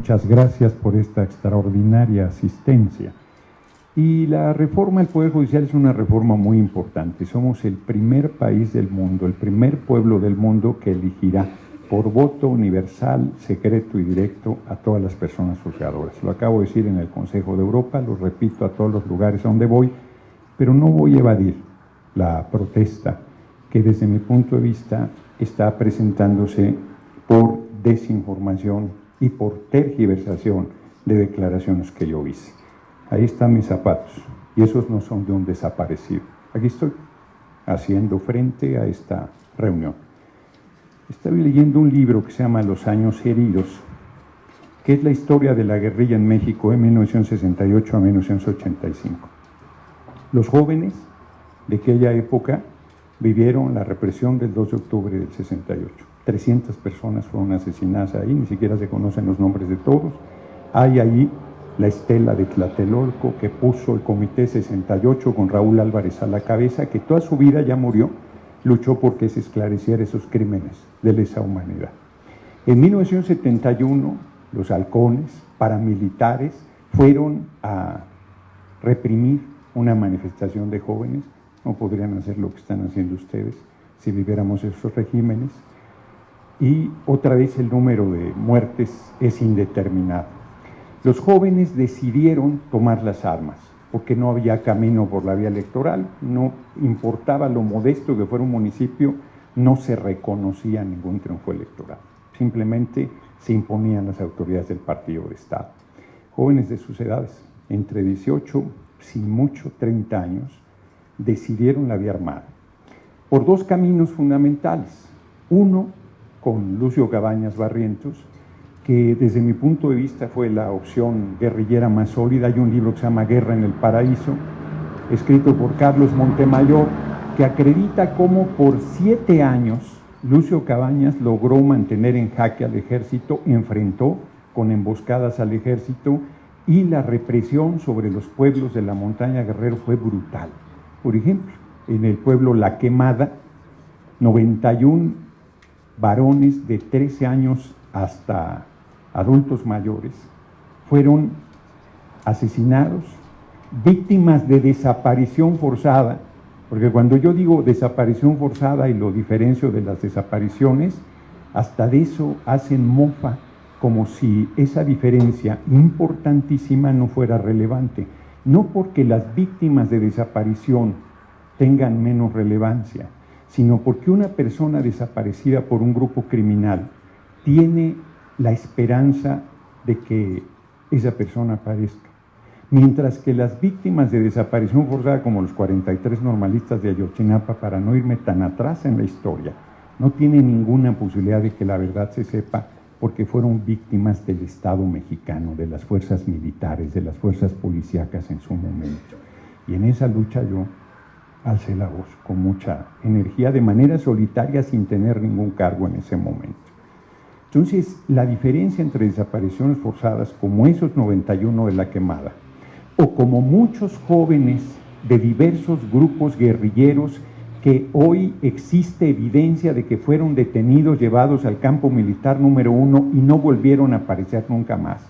muchas gracias por esta extraordinaria asistencia. Y la reforma del Poder Judicial es una reforma muy importante. Somos el primer país del mundo, el primer pueblo del mundo que elegirá por voto universal, secreto y directo a todas las personas juzgadoras. Lo acabo de decir en el Consejo de Europa, lo repito a todos los lugares donde voy, pero no voy a evadir la protesta que desde mi punto de vista está presentándose por desinformación y por tergiversación de declaraciones que yo hice. Ahí están mis zapatos, y esos no son de un desaparecido. Aquí estoy, haciendo frente a esta reunión. Estoy leyendo un libro que se llama Los años heridos, que es la historia de la guerrilla en México de 1968 a 1985. Los jóvenes de aquella época vivieron la represión del 2 de octubre del 68. 300 personas fueron asesinadas ahí, ni siquiera se conocen los nombres de todos. Hay ahí la estela de Tlatelolco que puso el Comité 68 con Raúl Álvarez a la cabeza, que toda su vida ya murió, luchó porque se esclareciera esos crímenes de lesa humanidad. En 1971, los halcones paramilitares fueron a reprimir una manifestación de jóvenes. No podrían hacer lo que están haciendo ustedes si viviéramos esos regímenes. Y otra vez el número de muertes es indeterminado. Los jóvenes decidieron tomar las armas, porque no había camino por la vía electoral, no importaba lo modesto que fuera un municipio, no se reconocía ningún triunfo electoral. Simplemente se imponían las autoridades del partido de Estado. Jóvenes de sus edades, entre 18, sin mucho, 30 años, decidieron la vía armada, por dos caminos fundamentales. Uno, con Lucio Cabañas Barrientos, que desde mi punto de vista fue la opción guerrillera más sólida. Hay un libro que se llama Guerra en el Paraíso, escrito por Carlos Montemayor, que acredita cómo por 7 años Lucio Cabañas logró mantener en jaque al ejército, enfrentó con emboscadas al ejército, y la represión sobre los pueblos de la montaña Guerrero fue brutal. Por ejemplo, en el pueblo La Quemada, 91 varones de 13 años hasta adultos mayores fueron asesinados, víctimas de desaparición forzada, porque cuando yo digo desaparición forzada y lo diferencio de las desapariciones, hasta de eso hacen mofa, como si esa diferencia importantísima no fuera relevante. No porque las víctimas de desaparición tengan menos relevancia, sino porque una persona desaparecida por un grupo criminal tiene la esperanza de que esa persona aparezca. Mientras que las víctimas de desaparición forzada, como los 43 normalistas de Ayotzinapa, para no irme tan atrás en la historia, no tienen ninguna posibilidad de que la verdad se sepa, porque fueron víctimas del Estado mexicano, de las fuerzas militares, de las fuerzas policíacas en su momento. Y en esa lucha yo alcé la voz con mucha energía, de manera solitaria, sin tener ningún cargo en ese momento. Entonces, la diferencia entre desapariciones forzadas, como esos 91 de La Quemada, o como muchos jóvenes de diversos grupos guerrilleros que hoy existe evidencia de que fueron detenidos, llevados al campo militar número 1 y no volvieron a aparecer nunca más.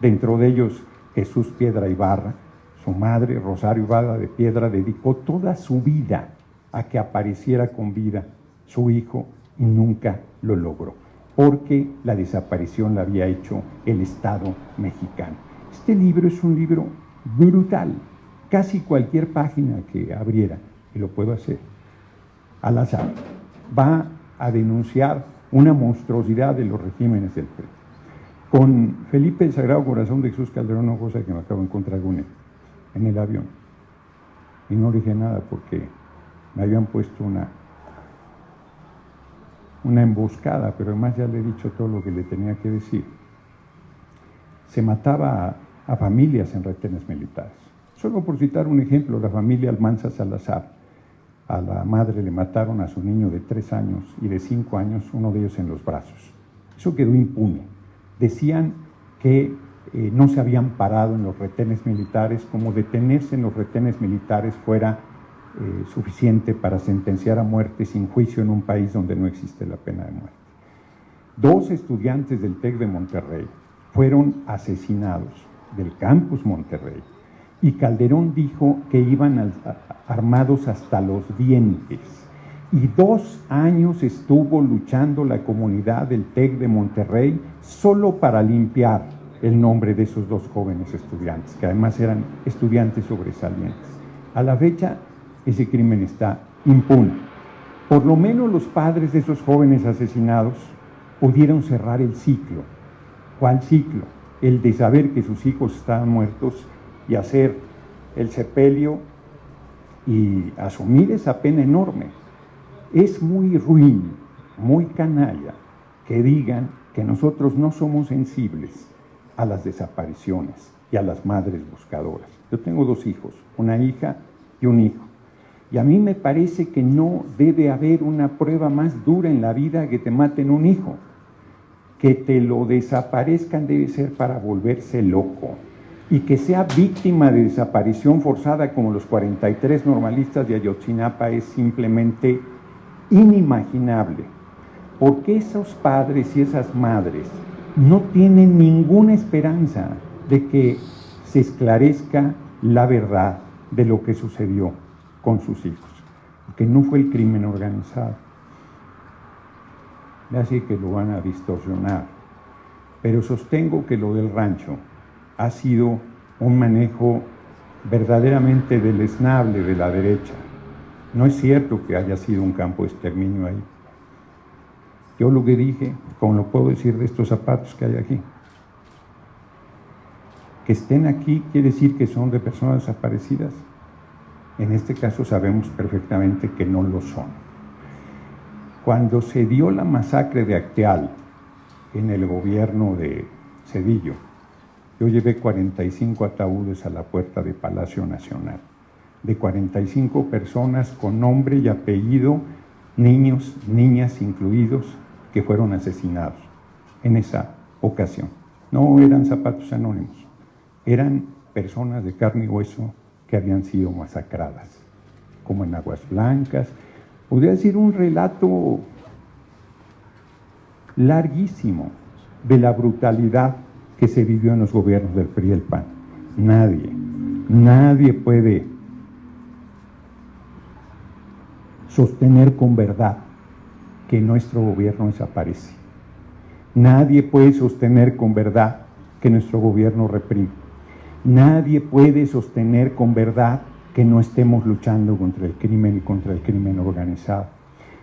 Dentro de ellos, Jesús Piedra Ibarra, su madre, Rosario Ibarra de Piedra, dedicó toda su vida a que apareciera con vida su hijo y nunca lo logró, porque la desaparición la había hecho el Estado mexicano. Este libro es un libro brutal, casi cualquier página que abriera, y lo puedo hacer al azar, va a denunciar una monstruosidad de los regímenes del PRI. Con Felipe el Sagrado Corazón de Jesús Calderón, una cosa que me acabo de encontrar con él, en el avión, y no le dije nada porque me habían puesto una emboscada, pero además ya le he dicho todo lo que le tenía que decir. Se mataba a familias en retenes militares. Solo por citar un ejemplo, la familia Almanza Salazar, a la madre le mataron a su niño de 3 años y de 5 años, uno de ellos en los brazos. Eso quedó impune. Decían que no se habían parado en los retenes militares, como detenerse en los retenes militares fuera suficiente para sentenciar a muerte sin juicio en un país donde no existe la pena de muerte. 2 estudiantes del TEC de Monterrey fueron asesinados del Campus Monterrey. Y Calderón dijo que iban armados hasta los dientes. Y 2 años estuvo luchando la comunidad del TEC de Monterrey solo para limpiar el nombre de esos 2 jóvenes estudiantes, que además eran estudiantes sobresalientes. A la fecha, ese crimen está impune. Por lo menos los padres de esos jóvenes asesinados pudieron cerrar el ciclo. ¿Cuál ciclo? El de saber que sus hijos estaban muertos y hacer el sepelio y asumir esa pena enorme. Es muy ruin, muy canalla, que digan que nosotros no somos sensibles a las desapariciones y a las madres buscadoras. Yo tengo 2 hijos, una hija y un hijo. Y a mí me parece que no debe haber una prueba más dura en la vida que te maten un hijo. Que te lo desaparezcan debe ser para volverse loco. Y que sea víctima de desaparición forzada como los 43 normalistas de Ayotzinapa es simplemente inimaginable. Porque esos padres y esas madres no tienen ninguna esperanza de que se esclarezca la verdad de lo que sucedió con sus hijos, porque no fue el crimen organizado. Así que lo van a distorsionar, pero sostengo que lo del rancho ha sido un manejo verdaderamente deleznable de la derecha. No es cierto que haya sido un campo de exterminio ahí. Yo lo que dije, como lo puedo decir de estos zapatos que hay aquí, que estén aquí quiere decir que son de personas desaparecidas. En este caso sabemos perfectamente que no lo son. Cuando se dio la masacre de Acteal en el gobierno de Zedillo, yo llevé 45 ataúdes a la puerta de Palacio Nacional, de 45 personas con nombre y apellido, niños, niñas incluidos, que fueron asesinados en esa ocasión. No eran zapatos anónimos, eran personas de carne y hueso que habían sido masacradas, como en Aguas Blancas. Podría decir un relato larguísimo de la brutalidad que se vivió en los gobiernos del PRI y el PAN. Nadie puede sostener con verdad que nuestro gobierno desaparece. Nadie puede sostener con verdad que nuestro gobierno reprime. Nadie puede sostener con verdad que no estemos luchando contra el crimen y contra el crimen organizado.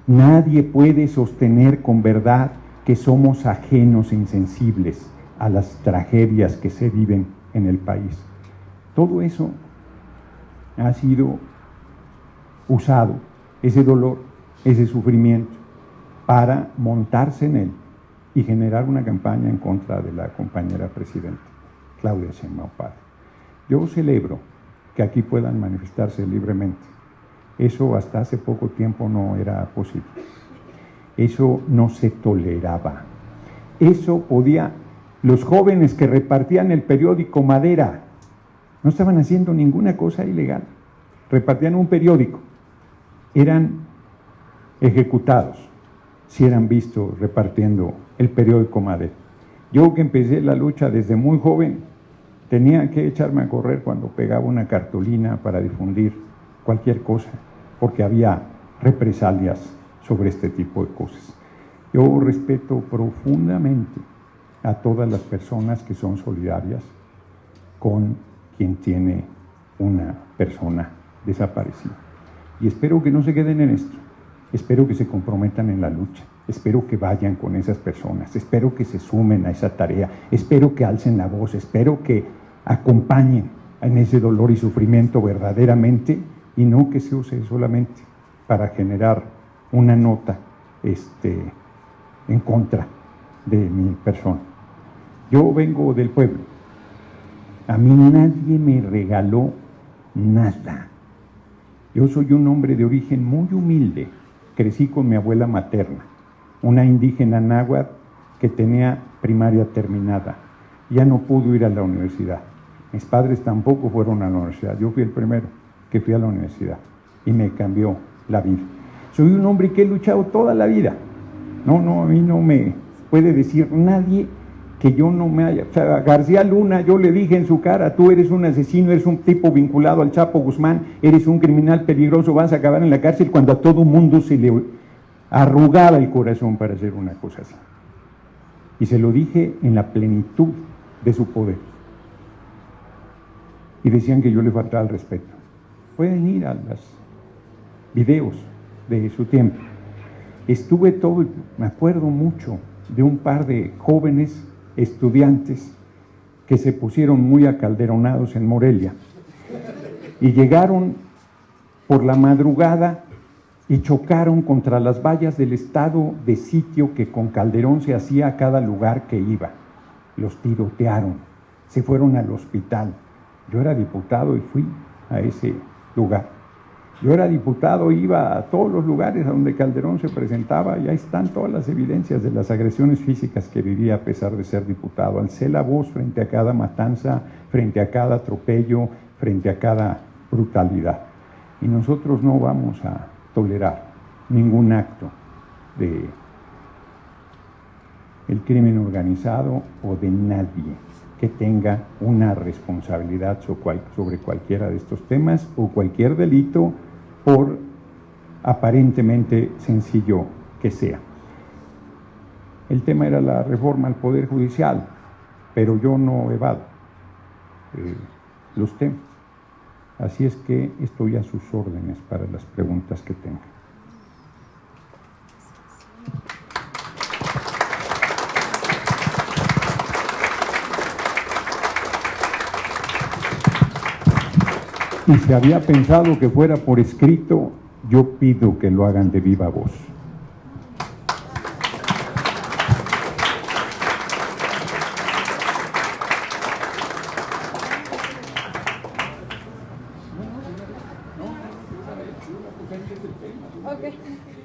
Nadie puede sostener con verdad que somos ajenos e insensibles a las tragedias que se viven en el país. Todo eso ha sido usado, ese dolor, ese sufrimiento, para montarse en él y generar una campaña en contra de la compañera presidenta, Claudia Sheinbaum Pardo. Yo celebro que aquí puedan manifestarse libremente. Eso hasta hace poco tiempo no era posible. Eso no se toleraba. Eso podía... Los jóvenes que repartían el periódico Madera no estaban haciendo ninguna cosa ilegal. Repartían un periódico. Eran ejecutados si eran vistos repartiendo el periódico Madera. Yo que empecé la lucha desde muy joven, tenía que echarme a correr cuando pegaba una cartulina para difundir cualquier cosa, porque había represalias sobre este tipo de cosas. Yo respeto profundamente a todas las personas que son solidarias con quien tiene una persona desaparecida. Y espero que no se queden en esto, espero que se comprometan en la lucha, espero que vayan con esas personas, espero que se sumen a esa tarea, espero que alcen la voz, espero que acompañen en ese dolor y sufrimiento verdaderamente y no que se use solamente para generar una nota en contra de mi persona. Yo vengo del pueblo, a mí nadie me regaló nada. Yo soy un hombre de origen muy humilde, crecí con mi abuela materna, una indígena náhuatl que tenía primaria terminada, ya no pudo ir a la universidad. Mis padres tampoco fueron a la universidad, yo fui el primero que fui a la universidad y me cambió la vida. Soy un hombre que he luchado toda la vida. No, a mí no me puede decir nadie que yo no me haya... O sea, a García Luna yo le dije en su cara, tú eres un asesino, eres un tipo vinculado al Chapo Guzmán, eres un criminal peligroso, vas a acabar en la cárcel, cuando a todo mundo se le arrugaba el corazón para hacer una cosa así. Y se lo dije en la plenitud de su poder. Y decían que yo le faltaba el respeto. Pueden ir a los videos de su tiempo. Estuve todo, me acuerdo mucho de un par de jóvenes estudiantes que se pusieron muy acalderonados en Morelia y llegaron por la madrugada y chocaron contra las vallas del estado de sitio que con Calderón se hacía a cada lugar que iba. Los tirotearon, se fueron al hospital. Yo era diputado y fui a ese lugar. Yo era diputado, iba a todos los lugares a donde Calderón se presentaba y ahí están todas las evidencias de las agresiones físicas que vivía a pesar de ser diputado. Alcé la voz frente a cada matanza, frente a cada atropello, frente a cada brutalidad. Y nosotros no vamos a tolerar ningún acto de el crimen organizado o de nadie que tenga una responsabilidad sobre cualquiera de estos temas o cualquier delito, por aparentemente sencillo que sea. El tema era la reforma al Poder Judicial, pero yo no evado los temas. Así es que estoy a sus órdenes para las preguntas que tengan. Y si había pensado que fuera por escrito, yo pido que lo hagan de viva voz.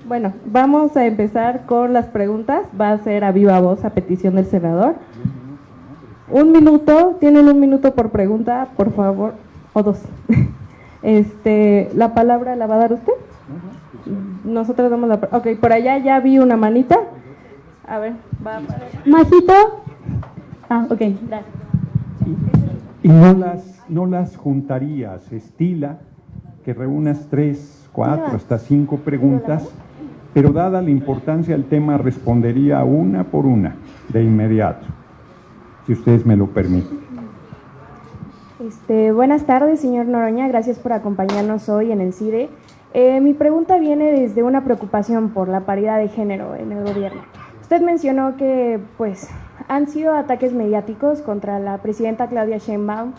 Bueno, vamos a empezar con las preguntas. Va a ser a viva voz a petición del senador. 1 minuto, tienen 1 minuto por pregunta, por favor, o 2. ¿La palabra la va a dar usted? Nosotros damos la... Ok, por allá ya vi una manita. A ver, va a... Majito. Ok, gracias. Y no las juntarías, estila que reúnas 3, 4, hasta 5 preguntas, pero dada la importancia del tema, respondería una por una, de inmediato, si ustedes me lo permiten. Buenas tardes, señor Noroña, gracias por acompañarnos hoy en el CIDE. Mi pregunta viene desde una preocupación por la paridad de género en el gobierno. Usted mencionó que pues han sido ataques mediáticos contra la presidenta Claudia Sheinbaum,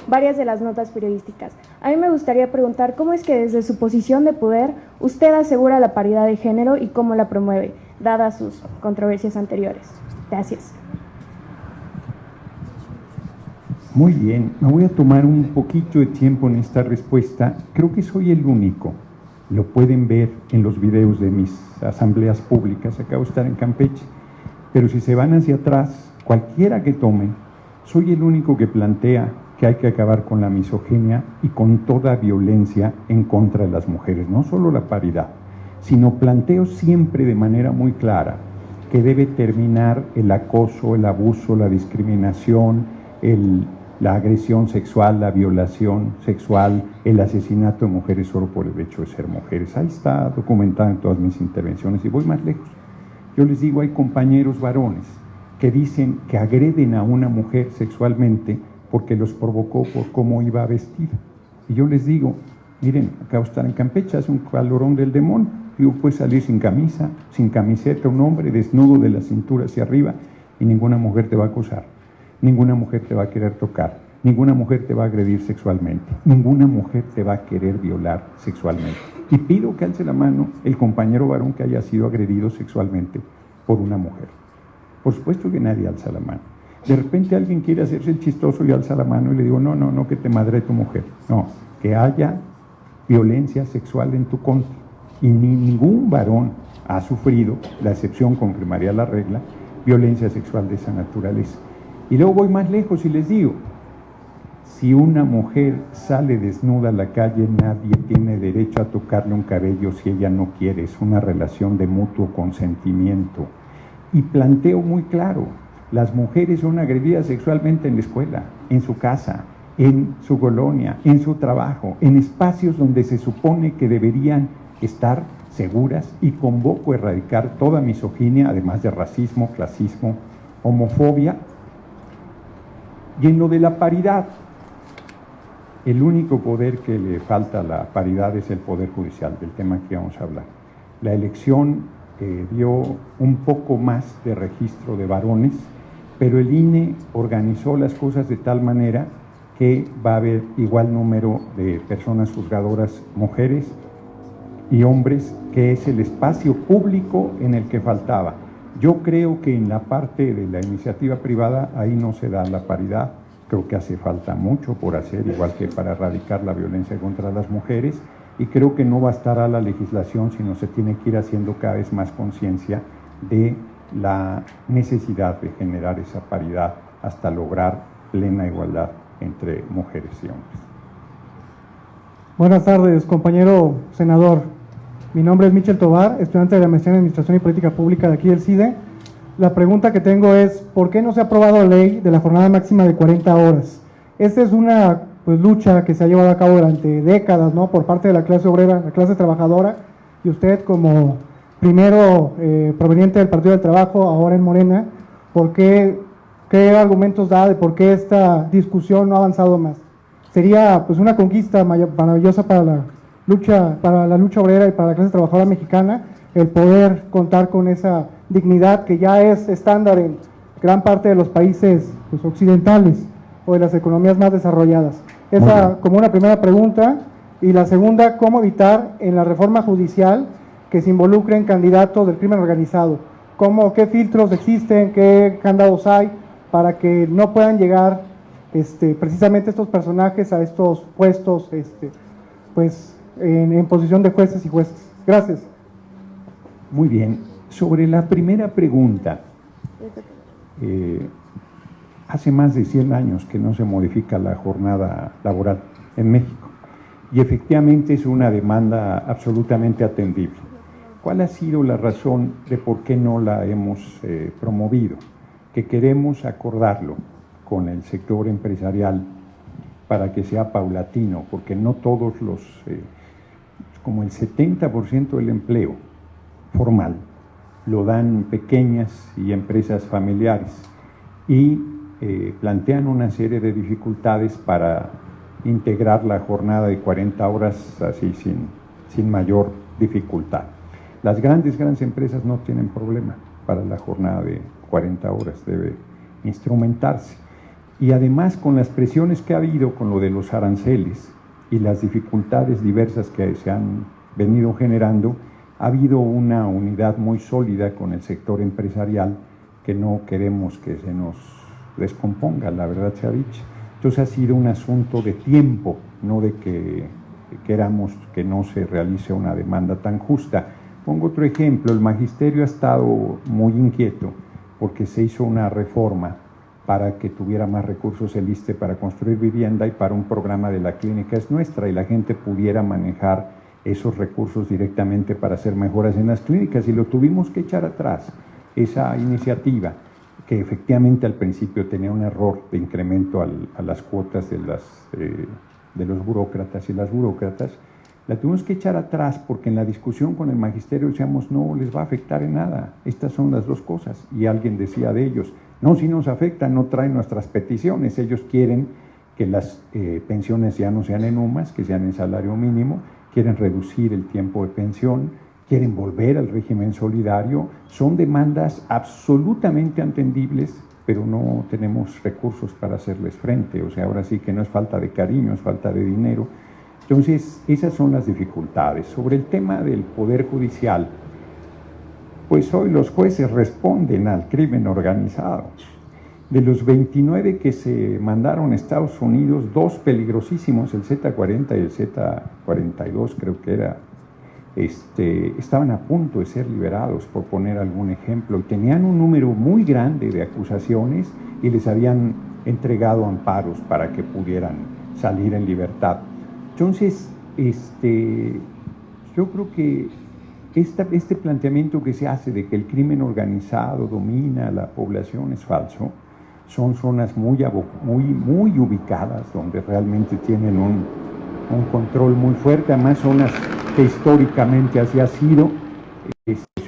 varias de las notas periodísticas. A mí me gustaría preguntar cómo es que desde su posición de poder usted asegura la paridad de género y cómo la promueve, dadas sus controversias anteriores. Gracias. Muy bien, me voy a tomar un poquito de tiempo en esta respuesta. Creo que soy el único, lo pueden ver en los videos de mis asambleas públicas, acabo de estar en Campeche, pero si se van hacia atrás, cualquiera que tomen, soy el único que plantea que hay que acabar con la misoginia y con toda violencia en contra de las mujeres, no solo la paridad, sino planteo siempre de manera muy clara que debe terminar el acoso, el abuso, la discriminación, la agresión sexual, la violación sexual, el asesinato de mujeres solo por el hecho de ser mujeres. Ahí está documentado en todas mis intervenciones y voy más lejos. Yo les digo, hay compañeros varones que dicen que agreden a una mujer sexualmente porque los provocó por cómo iba vestida. Y yo les digo, miren, acabo de estar en Campeche, hace un calorón del demonio, yo puedo salir sin camisa, sin camiseta, un hombre desnudo de la cintura hacia arriba y ninguna mujer te va a acosar. Ninguna mujer te va a querer tocar, ninguna mujer te va a agredir sexualmente, ninguna mujer te va a querer violar sexualmente. Y pido que alce la mano el compañero varón que haya sido agredido sexualmente por una mujer. Por supuesto que nadie alza la mano. De repente alguien quiere hacerse el chistoso y alza la mano y le digo, no, que te madre tu mujer. No, que haya violencia sexual en tu contra. Y ningún varón ha sufrido, la excepción confirmaría la regla, violencia sexual de esa naturaleza. Y luego voy más lejos y les digo, si una mujer sale desnuda a la calle, nadie tiene derecho a tocarle un cabello si ella no quiere, es una relación de mutuo consentimiento. Y planteo muy claro, Las mujeres son agredidas sexualmente en la escuela, en su casa, en su colonia, en su trabajo, en espacios donde se supone que deberían estar seguras, y convoco a erradicar toda misoginia, además de racismo, clasismo, homofobia. Y en lo de la paridad, el único poder que le falta a la paridad es el Poder Judicial, del tema que vamos a hablar. La elección dio un poco más de registro de varones, pero el INE organizó las cosas de tal manera que va a haber igual número de personas juzgadoras, mujeres y hombres, que es el espacio público en el que faltaba. Yo creo que en la parte de la iniciativa privada ahí no se da la paridad. Creo que hace falta mucho por hacer, igual que para erradicar la violencia contra las mujeres, y creo que no bastará la legislación, sino se tiene que ir haciendo cada vez más conciencia de la necesidad de generar esa paridad hasta lograr plena igualdad entre mujeres y hombres. Buenas tardes, compañero senador. Mi nombre es Michel Tobar, estudiante de la maestría en Administración y Política Pública de aquí del CIDE. La pregunta que tengo es, ¿por qué no se ha aprobado la ley de la jornada máxima de 40 horas? Esta es una lucha que se ha llevado a cabo durante décadas, ¿no?, por parte de la clase obrera, la clase trabajadora, y usted como primero proveniente del Partido del Trabajo, ahora en Morena, ¿qué argumentos da de por qué esta discusión no ha avanzado más? Sería pues una conquista maravillosa para la lucha obrera y para la clase trabajadora mexicana, el poder contar con esa dignidad que ya es estándar en gran parte de los países occidentales o de las economías más desarrolladas. Esa como una primera pregunta. Y la segunda, ¿cómo evitar en la reforma judicial que se involucren candidatos del crimen organizado? ¿Qué filtros existen, qué candados hay para que no puedan llegar precisamente estos personajes a estos puestos en posición de jueces y jueces? Gracias. Muy bien. Sobre la primera pregunta, hace más de 100 años que no se modifica la jornada laboral en México, y efectivamente es una demanda absolutamente atendible. ¿Cuál ha sido la razón de por qué no la hemos promovido? Que queremos acordarlo con el sector empresarial para que sea paulatino, porque no todos como el 70% del empleo formal lo dan pequeñas y empresas familiares, y plantean una serie de dificultades para integrar la jornada de 40 horas así sin mayor dificultad. Las grandes empresas no tienen problema para la jornada de 40 horas, debe instrumentarse. Y además, con las presiones que ha habido con lo de los aranceles y las dificultades diversas que se han venido generando, ha habido una unidad muy sólida con el sector empresarial que no queremos que se nos descomponga, la verdad sea dicha. Entonces ha sido un asunto de tiempo, no de que queramos que no se realice una demanda tan justa. Pongo otro ejemplo: el magisterio ha estado muy inquieto porque se hizo una reforma para que tuviera más recursos el ISSSTE para construir vivienda y para un programa de La Clínica Es Nuestra, y la gente pudiera manejar esos recursos directamente para hacer mejoras en las clínicas, y lo tuvimos que echar atrás, esa iniciativa, que efectivamente al principio tenía un error de incremento a las cuotas de los burócratas y las burócratas. La tuvimos que echar atrás porque en la discusión con el magisterio decíamos, no les va a afectar en nada, estas son las dos cosas. Y alguien decía de ellos, no, si nos afecta, no traen nuestras peticiones, ellos quieren que las pensiones ya no sean en UMAS, que sean en salario mínimo, quieren reducir el tiempo de pensión, quieren volver al régimen solidario. Son demandas absolutamente atendibles, pero no tenemos recursos para hacerles frente. O sea, ahora sí que no es falta de cariño, es falta de dinero. Entonces, esas son las dificultades. Sobre el tema del Poder Judicial, pues hoy los jueces responden al crimen organizado. De los 29 que se mandaron a Estados Unidos, 2 peligrosísimos, el Z40 y el Z42 creo que era, estaban a punto de ser liberados, por poner algún ejemplo, y tenían un número muy grande de acusaciones y les habían entregado amparos para que pudieran salir en libertad. Entonces, yo creo que este planteamiento que se hace de que el crimen organizado domina la población es falso. Son zonas muy ubicadas, donde realmente tienen un control muy fuerte, además zonas que históricamente así ha sido,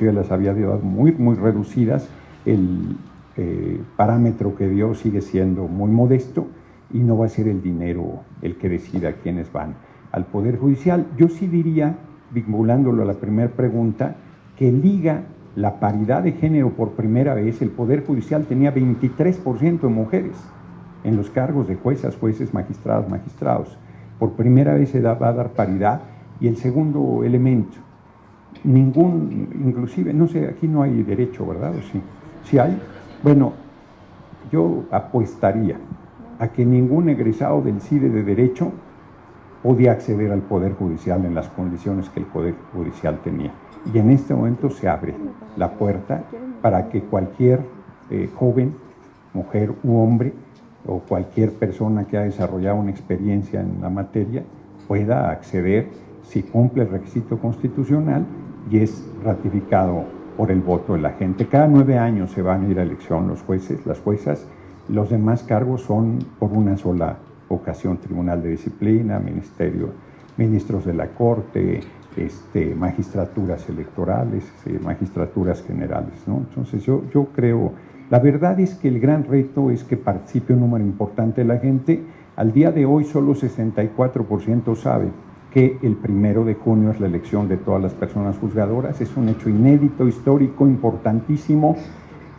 las había dado muy reducidas, el parámetro que dio sigue siendo muy modesto y no va a ser el dinero el que decida quiénes van al Poder Judicial. Yo sí diría, vinculándolo a la primera pregunta, que liga la paridad de género por primera vez. El Poder Judicial tenía 23% de mujeres en los cargos de juezas, jueces, magistrados. Por primera vez se va a dar paridad. Y el segundo elemento, inclusive, no sé, aquí no hay derecho, ¿verdad? ¿O sí? ¿Sí hay? Bueno, yo apostaría a que ningún egresado del CIDE de Derecho podía acceder al Poder Judicial en las condiciones que el Poder Judicial tenía. Y en este momento se abre la puerta para que cualquier joven, mujer u hombre, o cualquier persona que ha desarrollado una experiencia en la materia, pueda acceder si cumple el requisito constitucional y es ratificado por el voto de la gente. Cada 9 años se van a ir a elección los jueces, las juezas. Los demás cargos son por una sola ocasión: Tribunal de Disciplina, ministros de la Corte, magistraturas electorales, magistraturas generales, ¿no? Entonces yo creo, la verdad es que el gran reto es que participe un número importante de la gente. Al día de hoy solo 64% sabe que el 1 de junio es la elección de todas las personas juzgadoras. Es un hecho inédito, histórico, importantísimo,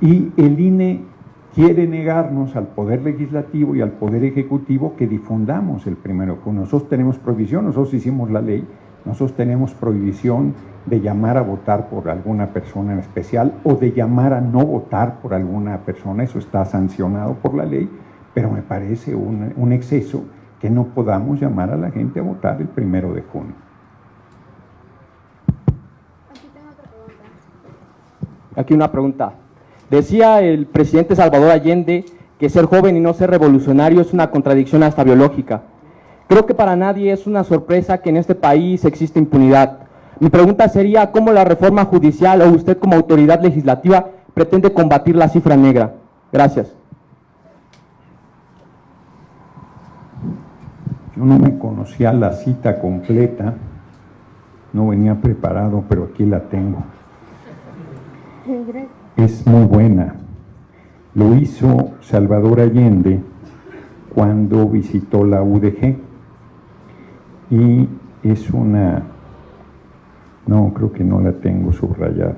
y el INE quiere negarnos al Poder Legislativo y al Poder Ejecutivo que difundamos el 1 de junio. Nosotros tenemos prohibición, nosotros hicimos la ley, nosotros tenemos prohibición de llamar a votar por alguna persona en especial o de llamar a no votar por alguna persona. Eso está sancionado por la ley, pero me parece un exceso que no podamos llamar a la gente a votar el 1 de junio. Aquí una pregunta. Decía el presidente Salvador Allende que ser joven y no ser revolucionario es una contradicción hasta biológica. Creo que para nadie es una sorpresa que en este país existe impunidad. Mi pregunta sería, ¿cómo la reforma judicial o usted como autoridad legislativa pretende combatir la cifra negra? Gracias. Yo no me conocía la cita completa, no venía preparado, pero aquí la tengo. Es muy buena. Lo hizo Salvador Allende cuando visitó la UDG y es una... No, creo que no la tengo subrayada.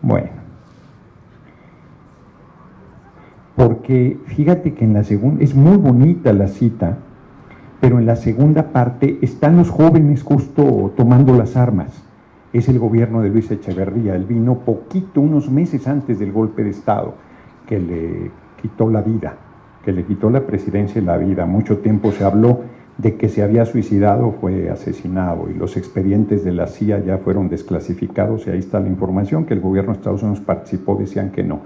Bueno, porque fíjate que en la segunda, es muy bonita la cita, pero en la segunda parte están los jóvenes justo tomando las armas. Es el gobierno de Luis Echeverría. Él vino poquito, unos meses antes del golpe de Estado, que le quitó la vida, que le quitó la presidencia y la vida. Mucho tiempo se habló de que se había suicidado, fue asesinado, y los expedientes de la CIA ya fueron desclasificados, y ahí está la información, que el gobierno de Estados Unidos participó, decían que no.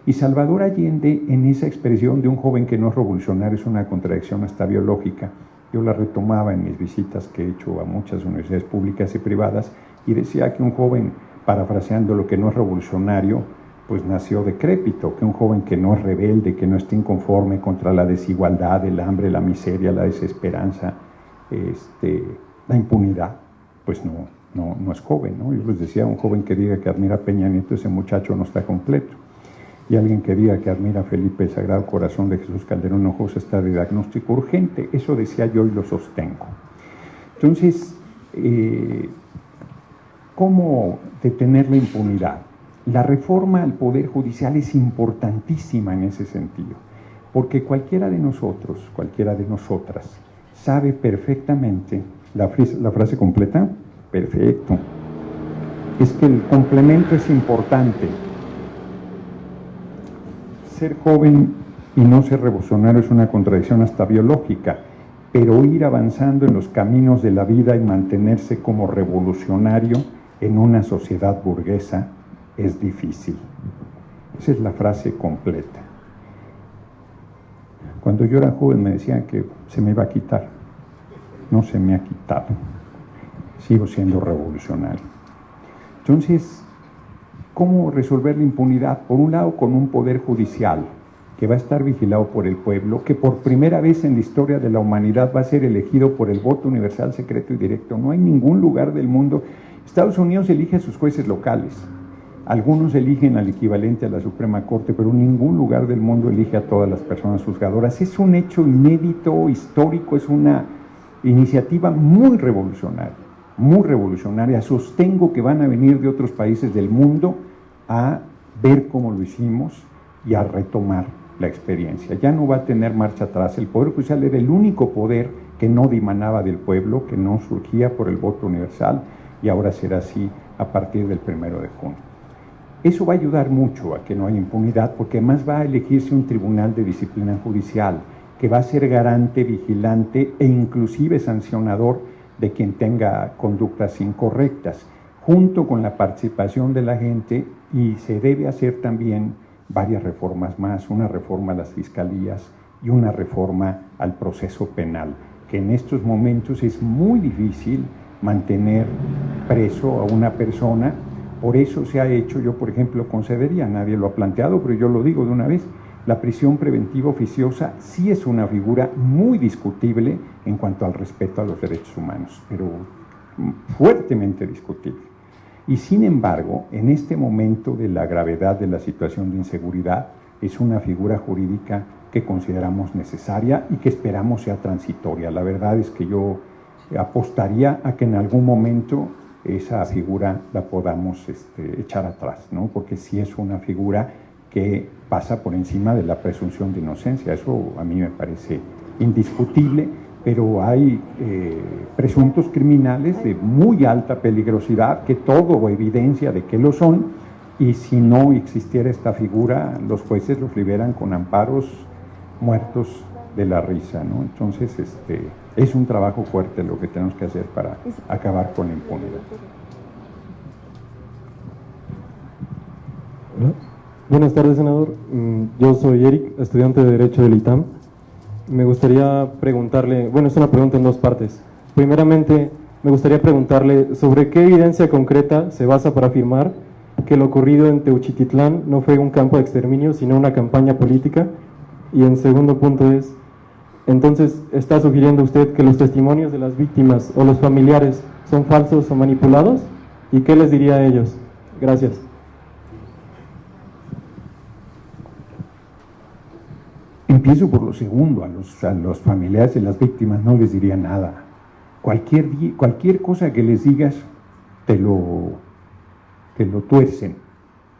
Y Salvador Allende, en esa expresión de un joven que no es revolucionario, es una contradicción hasta biológica. Yo la retomaba en mis visitas que he hecho a muchas universidades públicas y privadas, y decía que un joven, parafraseando lo que no es revolucionario, pues nació decrépito, que un joven que no es rebelde, que no está inconforme contra la desigualdad, el hambre, la miseria, la desesperanza, la impunidad, pues no es joven, ¿no? Yo les decía, un joven que diga que admira a Peña Nieto, ese muchacho no está completo. Y alguien que diga que admira a Felipe, el Sagrado Corazón de Jesús Calderón Hinojosa, está de diagnóstico urgente. Eso decía yo y lo sostengo. Entonces, ¿cómo detener la impunidad? La reforma al Poder Judicial es importantísima en ese sentido, porque cualquiera de nosotros, cualquiera de nosotras, sabe perfectamente, la frase completa, perfecto, es que el complemento es importante. Ser joven y no ser revolucionario es una contradicción hasta biológica, pero ir avanzando en los caminos de la vida y mantenerse como revolucionario en una sociedad burguesa es difícil. Esa es la frase completa. Cuando yo era joven me decían que se me iba a quitar. No se me ha quitado. Sigo siendo revolucionario. Entonces, ¿cómo resolver la impunidad? Por un lado, con un poder judicial que va a estar vigilado por el pueblo, que por primera vez en la historia de la humanidad va a ser elegido por el voto universal, secreto y directo. No hay ningún lugar del mundo. Estados Unidos elige a sus jueces locales. Algunos eligen al equivalente a la Suprema Corte, pero ningún lugar del mundo elige a todas las personas juzgadoras. Es un hecho inédito, histórico, es una iniciativa muy revolucionaria. Sostengo que van a venir de otros países del mundo a ver cómo lo hicimos y a retomar la experiencia. Ya no va a tener marcha atrás. El Poder Judicial era el único poder que no dimanaba del pueblo, que no surgía por el voto universal, y ahora será así a partir del 1 de junio. Eso va a ayudar mucho a que no haya impunidad, porque además va a elegirse un tribunal de disciplina judicial que va a ser garante, vigilante e inclusive sancionador de quien tenga conductas incorrectas, junto con la participación de la gente, y se debe hacer también varias reformas más, una reforma a las fiscalías y una reforma al proceso penal, que en estos momentos es muy difícil mantener preso a una persona. Por eso se ha hecho, yo por ejemplo concedería, nadie lo ha planteado, pero yo lo digo de una vez, la prisión preventiva oficiosa sí es una figura muy discutible en cuanto al respeto a los derechos humanos, pero fuertemente discutible. Y sin embargo, en este momento de la gravedad de la situación de inseguridad, es una figura jurídica que consideramos necesaria y que esperamos sea transitoria. La verdad es que yo apostaría a que en algún momento esa figura la podamos echar atrás, ¿no? Porque sí es una figura que pasa por encima de la presunción de inocencia. Eso a mí me parece indiscutible, pero hay presuntos criminales de muy alta peligrosidad que todo evidencia de que lo son, y si no existiera esta figura, los jueces los liberan con amparos muertos de la risa, ¿no? Entonces, es un trabajo fuerte lo que tenemos que hacer para acabar con la impunidad. Hola. Buenas tardes, senador. Yo soy Eric, estudiante de Derecho del ITAM. Me gustaría preguntarle, bueno, es una pregunta en dos partes. Primeramente, me gustaría preguntarle sobre qué evidencia concreta se basa para afirmar que lo ocurrido en Teuchititlán no fue un campo de exterminio, sino una campaña política. Y en segundo punto es, entonces, ¿está sugiriendo usted que los testimonios de las víctimas o los familiares son falsos o manipulados? ¿Y qué les diría a ellos? Gracias. Empiezo por lo segundo. A los familiares de las víctimas no les diría nada. Cualquier cosa que les digas te lo tuercen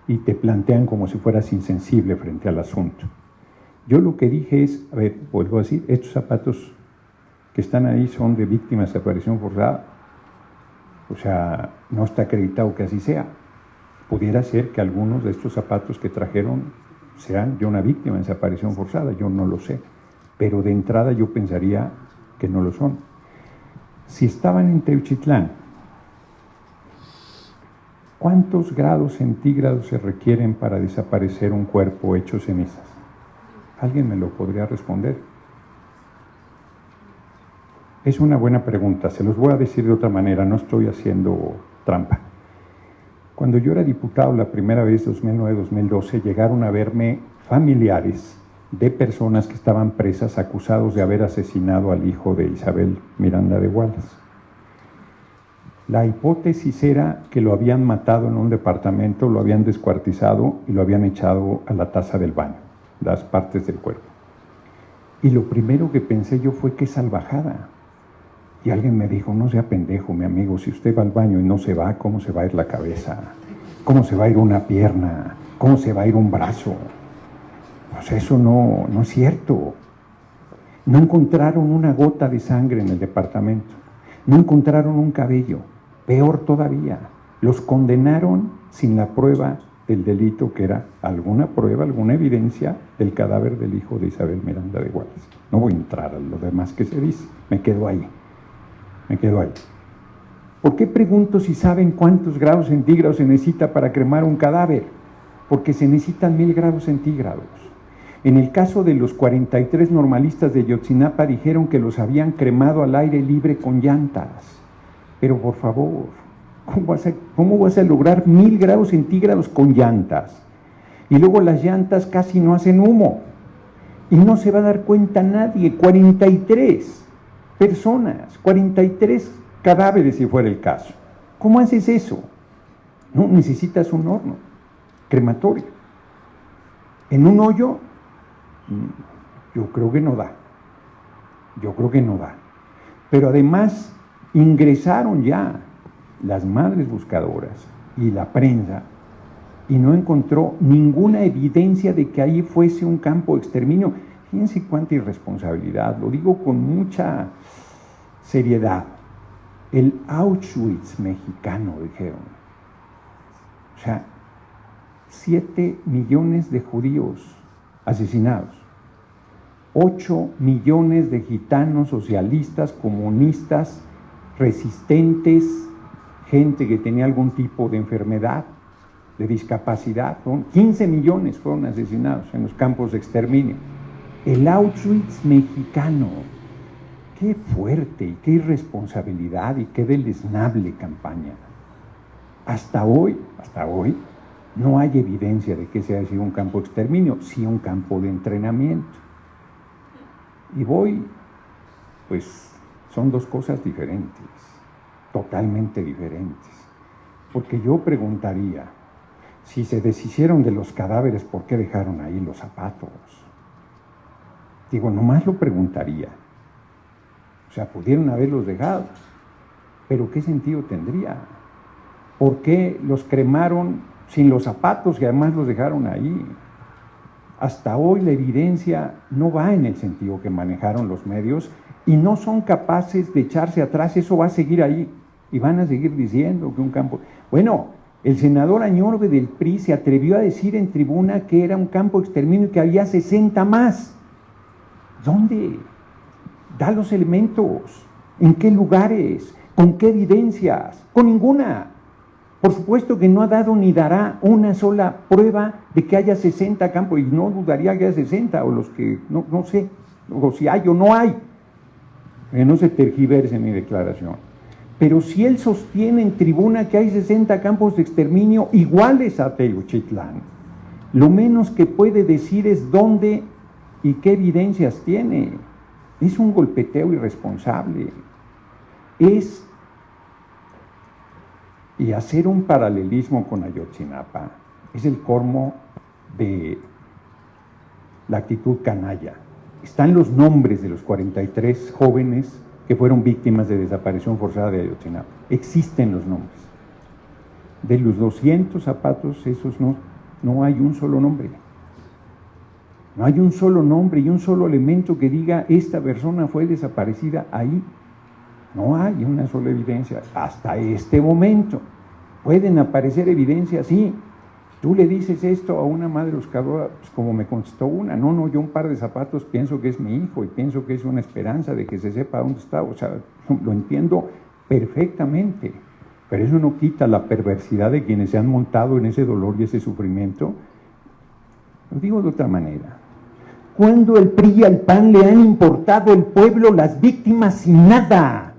y te plantean como si fueras insensible frente al asunto. Yo lo que dije es, a ver, vuelvo a decir, estos zapatos que están ahí son de víctimas de desaparición forzada. O sea, no está acreditado que así sea. Pudiera ser que algunos de estos zapatos que trajeron sean de una víctima de desaparición forzada, yo no lo sé. Pero de entrada yo pensaría que no lo son. Si estaban en Teuchitlán, ¿cuántos grados centígrados se requieren para desaparecer un cuerpo hecho cenizas? ¿Alguien me lo podría responder? Es una buena pregunta, se los voy a decir de otra manera, no estoy haciendo trampa. Cuando yo era diputado la primera vez, 2009-2012, llegaron a verme familiares de personas que estaban presas acusados de haber asesinado al hijo de Isabel Miranda de Wallace. La hipótesis era que lo habían matado en un departamento, lo habían descuartizado y lo habían echado a la taza del baño, las partes del cuerpo. Y lo primero que pensé yo fue qué salvajada. Y alguien me dijo, no sea pendejo, mi amigo, si usted va al baño y no se va, ¿cómo se va a ir la cabeza? ¿Cómo se va a ir una pierna? ¿Cómo se va a ir un brazo? Pues eso no es cierto. No encontraron una gota de sangre en el departamento. No encontraron un cabello. Peor todavía, los condenaron sin la prueba del delito, que era alguna prueba, alguna evidencia del cadáver del hijo de Isabel Miranda de Wallace. No voy a entrar a lo demás que se dice, me quedo ahí. ¿Por qué pregunto si saben cuántos grados centígrados se necesita para cremar un cadáver? Porque se necesitan 1000 grados centígrados. En el caso de los 43 normalistas de Ayotzinapa dijeron que los habían cremado al aire libre con llantas. Pero por favor, ¿Cómo vas a lograr 1000 grados centígrados con llantas? Y luego las llantas casi no hacen humo. Y no se va a dar cuenta nadie. 43 personas, 43 cadáveres si fuera el caso. ¿Cómo haces eso? No, necesitas un horno crematorio. En un hoyo, yo creo que no da. Yo creo que no da. Pero además ingresaron ya las madres buscadoras y la prensa y no encontró ninguna evidencia de que ahí fuese un campo de exterminio. Fíjense cuánta irresponsabilidad, lo digo con mucha seriedad. El Auschwitz mexicano, dijeron. O sea, 7 millones de judíos asesinados, 8 millones de gitanos socialistas, comunistas, resistentes, gente que tenía algún tipo de enfermedad, de discapacidad, 15 millones fueron asesinados en los campos de exterminio. El Auschwitz mexicano, qué fuerte y qué irresponsabilidad y qué deleznable campaña. Hasta hoy, no hay evidencia de que ese haya sido un campo de exterminio, sí un campo de entrenamiento. Y pues son dos cosas diferentes, totalmente diferentes. Porque yo preguntaría, si se deshicieron de los cadáveres, ¿por qué dejaron ahí los zapatos? Digo, nomás lo preguntaría. O sea, pudieron haberlos dejado, pero ¿qué sentido tendría? ¿Por qué los cremaron sin los zapatos y además los dejaron ahí? Hasta hoy la evidencia no va en el sentido que manejaron los medios y no son capaces de echarse atrás. Eso va a seguir ahí y van a seguir diciendo que un campo... Bueno, el senador Añorbe del PRI se atrevió a decir en tribuna que era un campo de exterminio y que había 60 más. ¿Dónde? Da los elementos. ¿En qué lugares? ¿Con qué evidencias? Con ninguna. Por supuesto que no ha dado ni dará una sola prueba de que haya 60 campos, y no dudaría que haya 60, o los que, no sé, o si hay o no hay. Que no se tergiverse mi declaración. Pero si él sostiene en tribuna que hay 60 campos de exterminio iguales a Tenochtitlán, lo menos que puede decir es dónde y qué evidencias tiene. Es un golpeteo irresponsable. Y hacer un paralelismo con Ayotzinapa es el colmo de la actitud canalla. Están los nombres de los 43 jóvenes que fueron víctimas de desaparición forzada de Ayotzinapa. Existen los nombres. De los 200 zapatos, esos no hay un solo nombre. No hay un solo nombre y un solo elemento que diga esta persona fue desaparecida ahí. No hay una sola evidencia hasta este momento. Pueden aparecer evidencias, sí. Tú le dices esto a una madre buscadora, pues como me contestó una, no, yo un par de zapatos pienso que es mi hijo y pienso que es una esperanza de que se sepa dónde está. O sea, lo entiendo perfectamente, pero eso no quita la perversidad de quienes se han montado en ese dolor y ese sufrimiento. Lo digo de otra manera. ¿Cuándo el PRI y al PAN le han importado el pueblo, las víctimas, sin nada?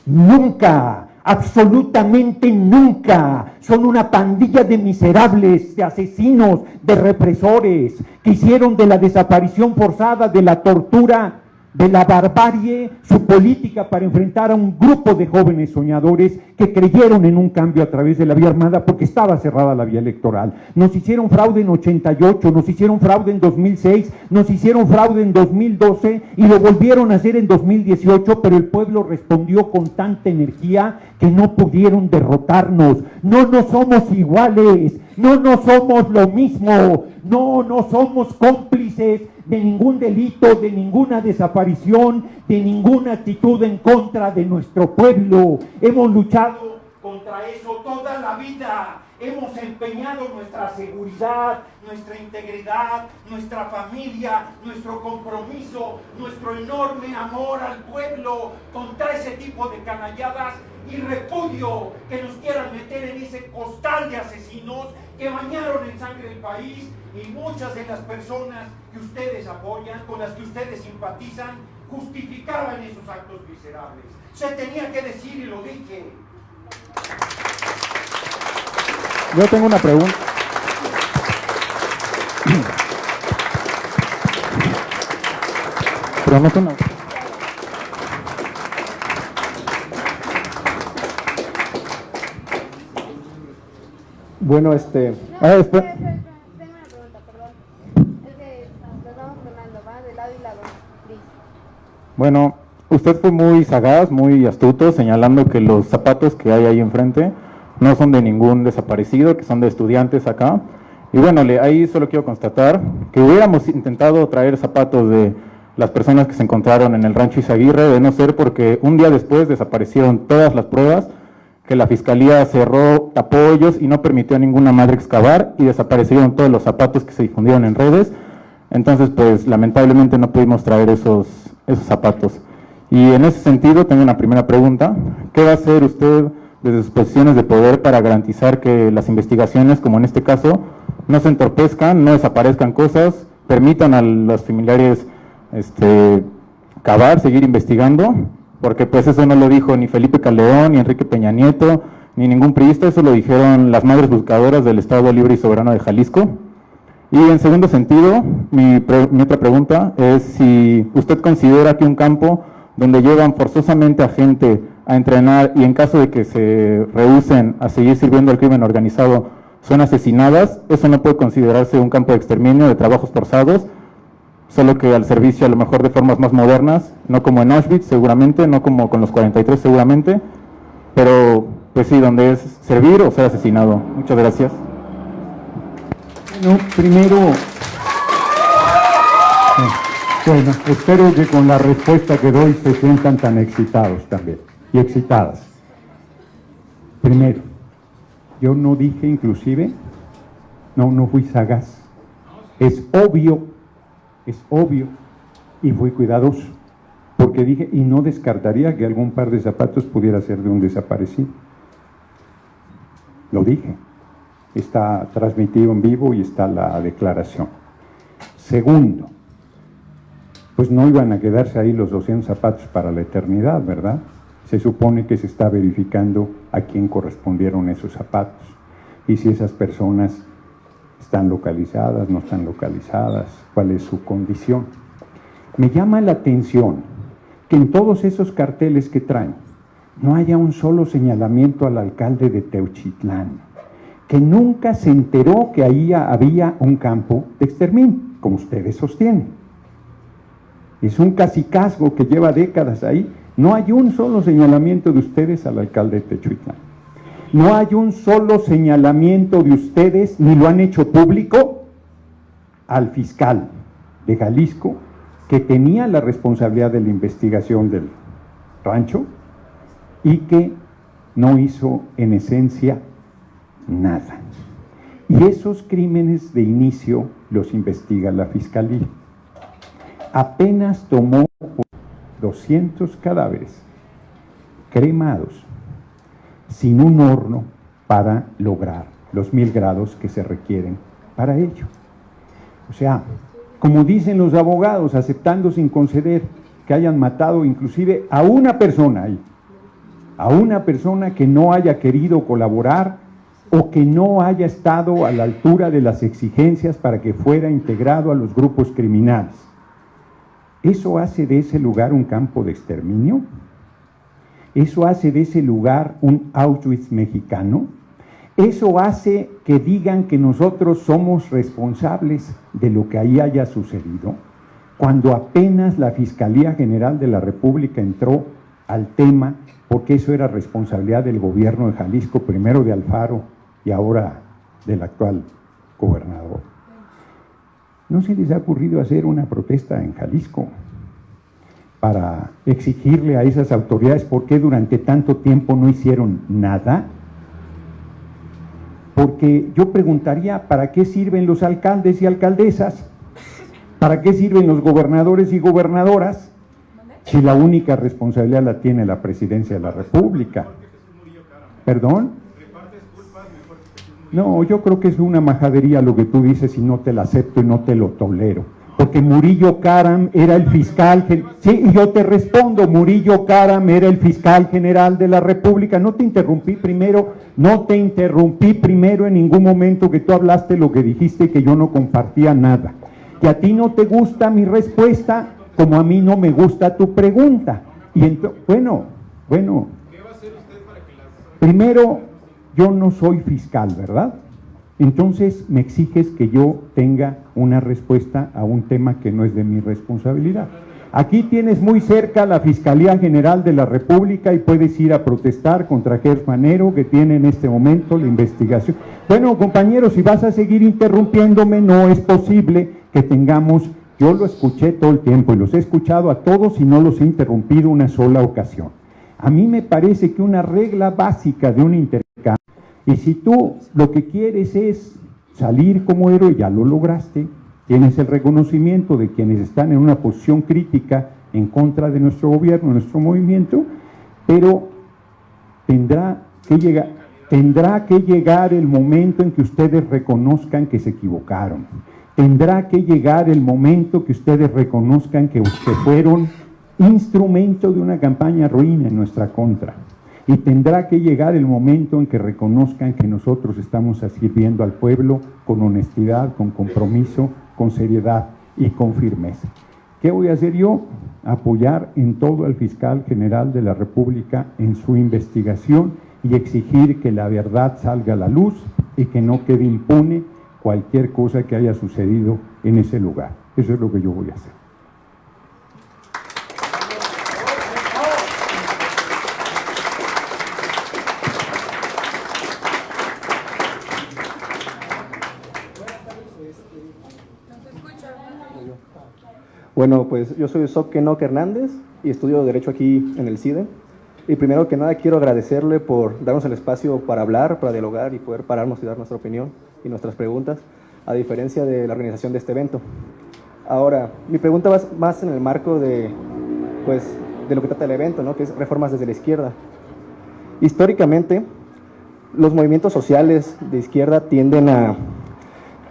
Nunca, absolutamente nunca. Son una pandilla de miserables, de asesinos, de represores, que hicieron de la desaparición forzada, de la tortura, de la barbarie, su política para enfrentar a un grupo de jóvenes soñadores que creyeron en un cambio a través de la vía armada porque estaba cerrada la vía electoral. Nos hicieron fraude en 88, nos hicieron fraude en 2006, nos hicieron fraude en 2012 y lo volvieron a hacer en 2018, pero el pueblo respondió con tanta energía que no pudieron derrotarnos. No somos iguales, no somos lo mismo, no somos cómplices de ningún delito, de ninguna desaparición, de ninguna actitud en contra de nuestro pueblo. Hemos luchado contra eso toda la vida. Hemos empeñado nuestra seguridad, nuestra integridad, nuestra familia, nuestro compromiso, nuestro enorme amor al pueblo contra ese tipo de canalladas y repudio que nos quieran meter en ese costal de asesinos que bañaron en sangre el país, y muchas de las personas que ustedes apoyan, con las que ustedes simpatizan, justificaban esos actos miserables. Se tenía que decir y lo dije. Yo tengo una pregunta. Pero no tengo... Bueno, después... Tengo una pregunta, perdón. Es que nos vamos tornando, ¿va? De lado y lado. Listo. Bueno, usted fue muy sagaz, muy astuto, señalando que los zapatos que hay ahí enfrente no son de ningún desaparecido, que son de estudiantes acá. Y bueno, ahí solo quiero constatar que hubiéramos intentado traer zapatos de las personas que se encontraron en el rancho Izaguirre, de no ser porque un día después desaparecieron todas las pruebas, que la fiscalía cerró, tapó hoyos y no permitió a ninguna madre excavar, y desaparecieron todos los zapatos que se difundieron en redes. Entonces, pues lamentablemente no pudimos traer esos zapatos. Y en ese sentido tengo una primera pregunta: ¿qué va a hacer usted desde sus posiciones de poder para garantizar que las investigaciones, como en este caso, no se entorpezcan, no desaparezcan cosas, permitan a los familiares cavar, seguir investigando? Porque pues eso no lo dijo ni Felipe Calderón, ni Enrique Peña Nieto, ni ningún priista, eso lo dijeron las madres buscadoras del Estado Libre y Soberano de Jalisco. Y en segundo sentido, mi otra pregunta es si usted considera que un campo donde llevan forzosamente a gente a entrenar y en caso de que se rehúsen a seguir sirviendo al crimen organizado son asesinadas, eso no puede considerarse un campo de exterminio, de trabajos forzados, solo que al servicio a lo mejor de formas más modernas, no como en Auschwitz seguramente, no como con los 43 seguramente, pero pues sí, donde es servir o ser asesinado. Muchas gracias. Bueno, primero, bueno, espero que con la respuesta que doy se sientan tan excitados también, y excitadas. Primero, yo no dije inclusive, no fui sagaz, es obvio, y fui cuidadoso, porque dije, y no descartaría que algún par de zapatos pudiera ser de un desaparecido. Lo dije. Está transmitido en vivo y está la declaración. Segundo, pues no iban a quedarse ahí los 200 zapatos para la eternidad, ¿verdad? Se supone que se está verificando a quién correspondieron esos zapatos y si esas personas están localizadas, no están localizadas, cuál es su condición. Me llama la atención que en todos esos carteles que traen no haya un solo señalamiento al alcalde de Teuchitlán, que nunca se enteró que ahí había un campo de exterminio, como ustedes sostienen. Es un cacicazgo que lleva décadas ahí. No hay un solo señalamiento de ustedes al alcalde de Teuchitlán. No hay un solo señalamiento de ustedes, ni lo han hecho público, al fiscal de Jalisco, que tenía la responsabilidad de la investigación del rancho y que no hizo en esencia nada. Y esos crímenes de inicio los investiga la Fiscalía. Apenas tomó 200 cadáveres cremados sin un horno para lograr los 1000 grados que se requieren para ello. O sea, como dicen los abogados, aceptando sin conceder que hayan matado inclusive a una persona ahí, a una persona que no haya querido colaborar o que no haya estado a la altura de las exigencias para que fuera integrado a los grupos criminales. ¿Eso hace de ese lugar un campo de exterminio? ¿Eso hace de ese lugar un Auschwitz mexicano? ¿Eso hace que digan que nosotros somos responsables de lo que ahí haya sucedido? Cuando apenas la Fiscalía General de la República entró al tema, porque eso era responsabilidad del gobierno de Jalisco, primero de Alfaro y ahora del actual gobernador. ¿No se les ha ocurrido hacer una protesta en Jalisco para exigirle a esas autoridades por qué durante tanto tiempo no hicieron nada? Porque yo preguntaría, ¿para qué sirven los alcaldes y alcaldesas? ¿Para qué sirven los gobernadores y gobernadoras? Si la única responsabilidad la tiene la Presidencia de la República. ¿Perdón? No, yo creo que es una majadería lo que tú dices y no te la acepto y no te lo tolero. porque Murillo Karam era el fiscal, sí, y yo te respondo, Murillo Karam era el fiscal general de la República. No te interrumpí primero en ningún momento que tú hablaste lo que dijiste, que yo no compartía nada. Que a ti no te gusta mi respuesta, como a mí no me gusta tu pregunta. Y bueno, ¿qué va a hacer usted para que primero, yo no soy fiscal, ¿verdad? Entonces me exiges que yo tenga una respuesta a un tema que no es de mi responsabilidad. Aquí tienes muy cerca la Fiscalía General de la República y puedes ir a protestar contra Gers Manero, que tiene en este momento la investigación. Bueno, compañeros, si vas a seguir interrumpiéndome, no es posible que tengamos, yo lo escuché todo el tiempo y los he escuchado a todos y no los he interrumpido una sola ocasión. A mí me parece que una regla básica de un intercambio, y si tú lo que quieres es salir como héroe, ya lo lograste, tienes el reconocimiento de quienes están en una posición crítica en contra de nuestro gobierno, nuestro movimiento, pero tendrá que llegar el momento en que ustedes reconozcan que se equivocaron. Tendrá que llegar el momento que ustedes reconozcan que fueron instrumento de una campaña ruin en nuestra contra. Y tendrá que llegar el momento en que reconozcan que nosotros estamos sirviendo al pueblo con honestidad, con compromiso, con seriedad y con firmeza. ¿Qué voy a hacer yo? Apoyar en todo al fiscal general de la República en su investigación y exigir que la verdad salga a la luz y que no quede impune cualquier cosa que haya sucedido en ese lugar. Eso es lo que yo voy a hacer. Bueno, pues yo soy Soc Enoc Hernández y estudio Derecho aquí en el CIDE. Y primero que nada quiero agradecerle por darnos el espacio para hablar, para dialogar y poder pararnos y dar nuestra opinión y nuestras preguntas, a diferencia de la organización de este evento. Ahora, mi pregunta va más en el marco de lo que trata el evento, ¿no? Que es reformas desde la izquierda. Históricamente, los movimientos sociales de izquierda tienden a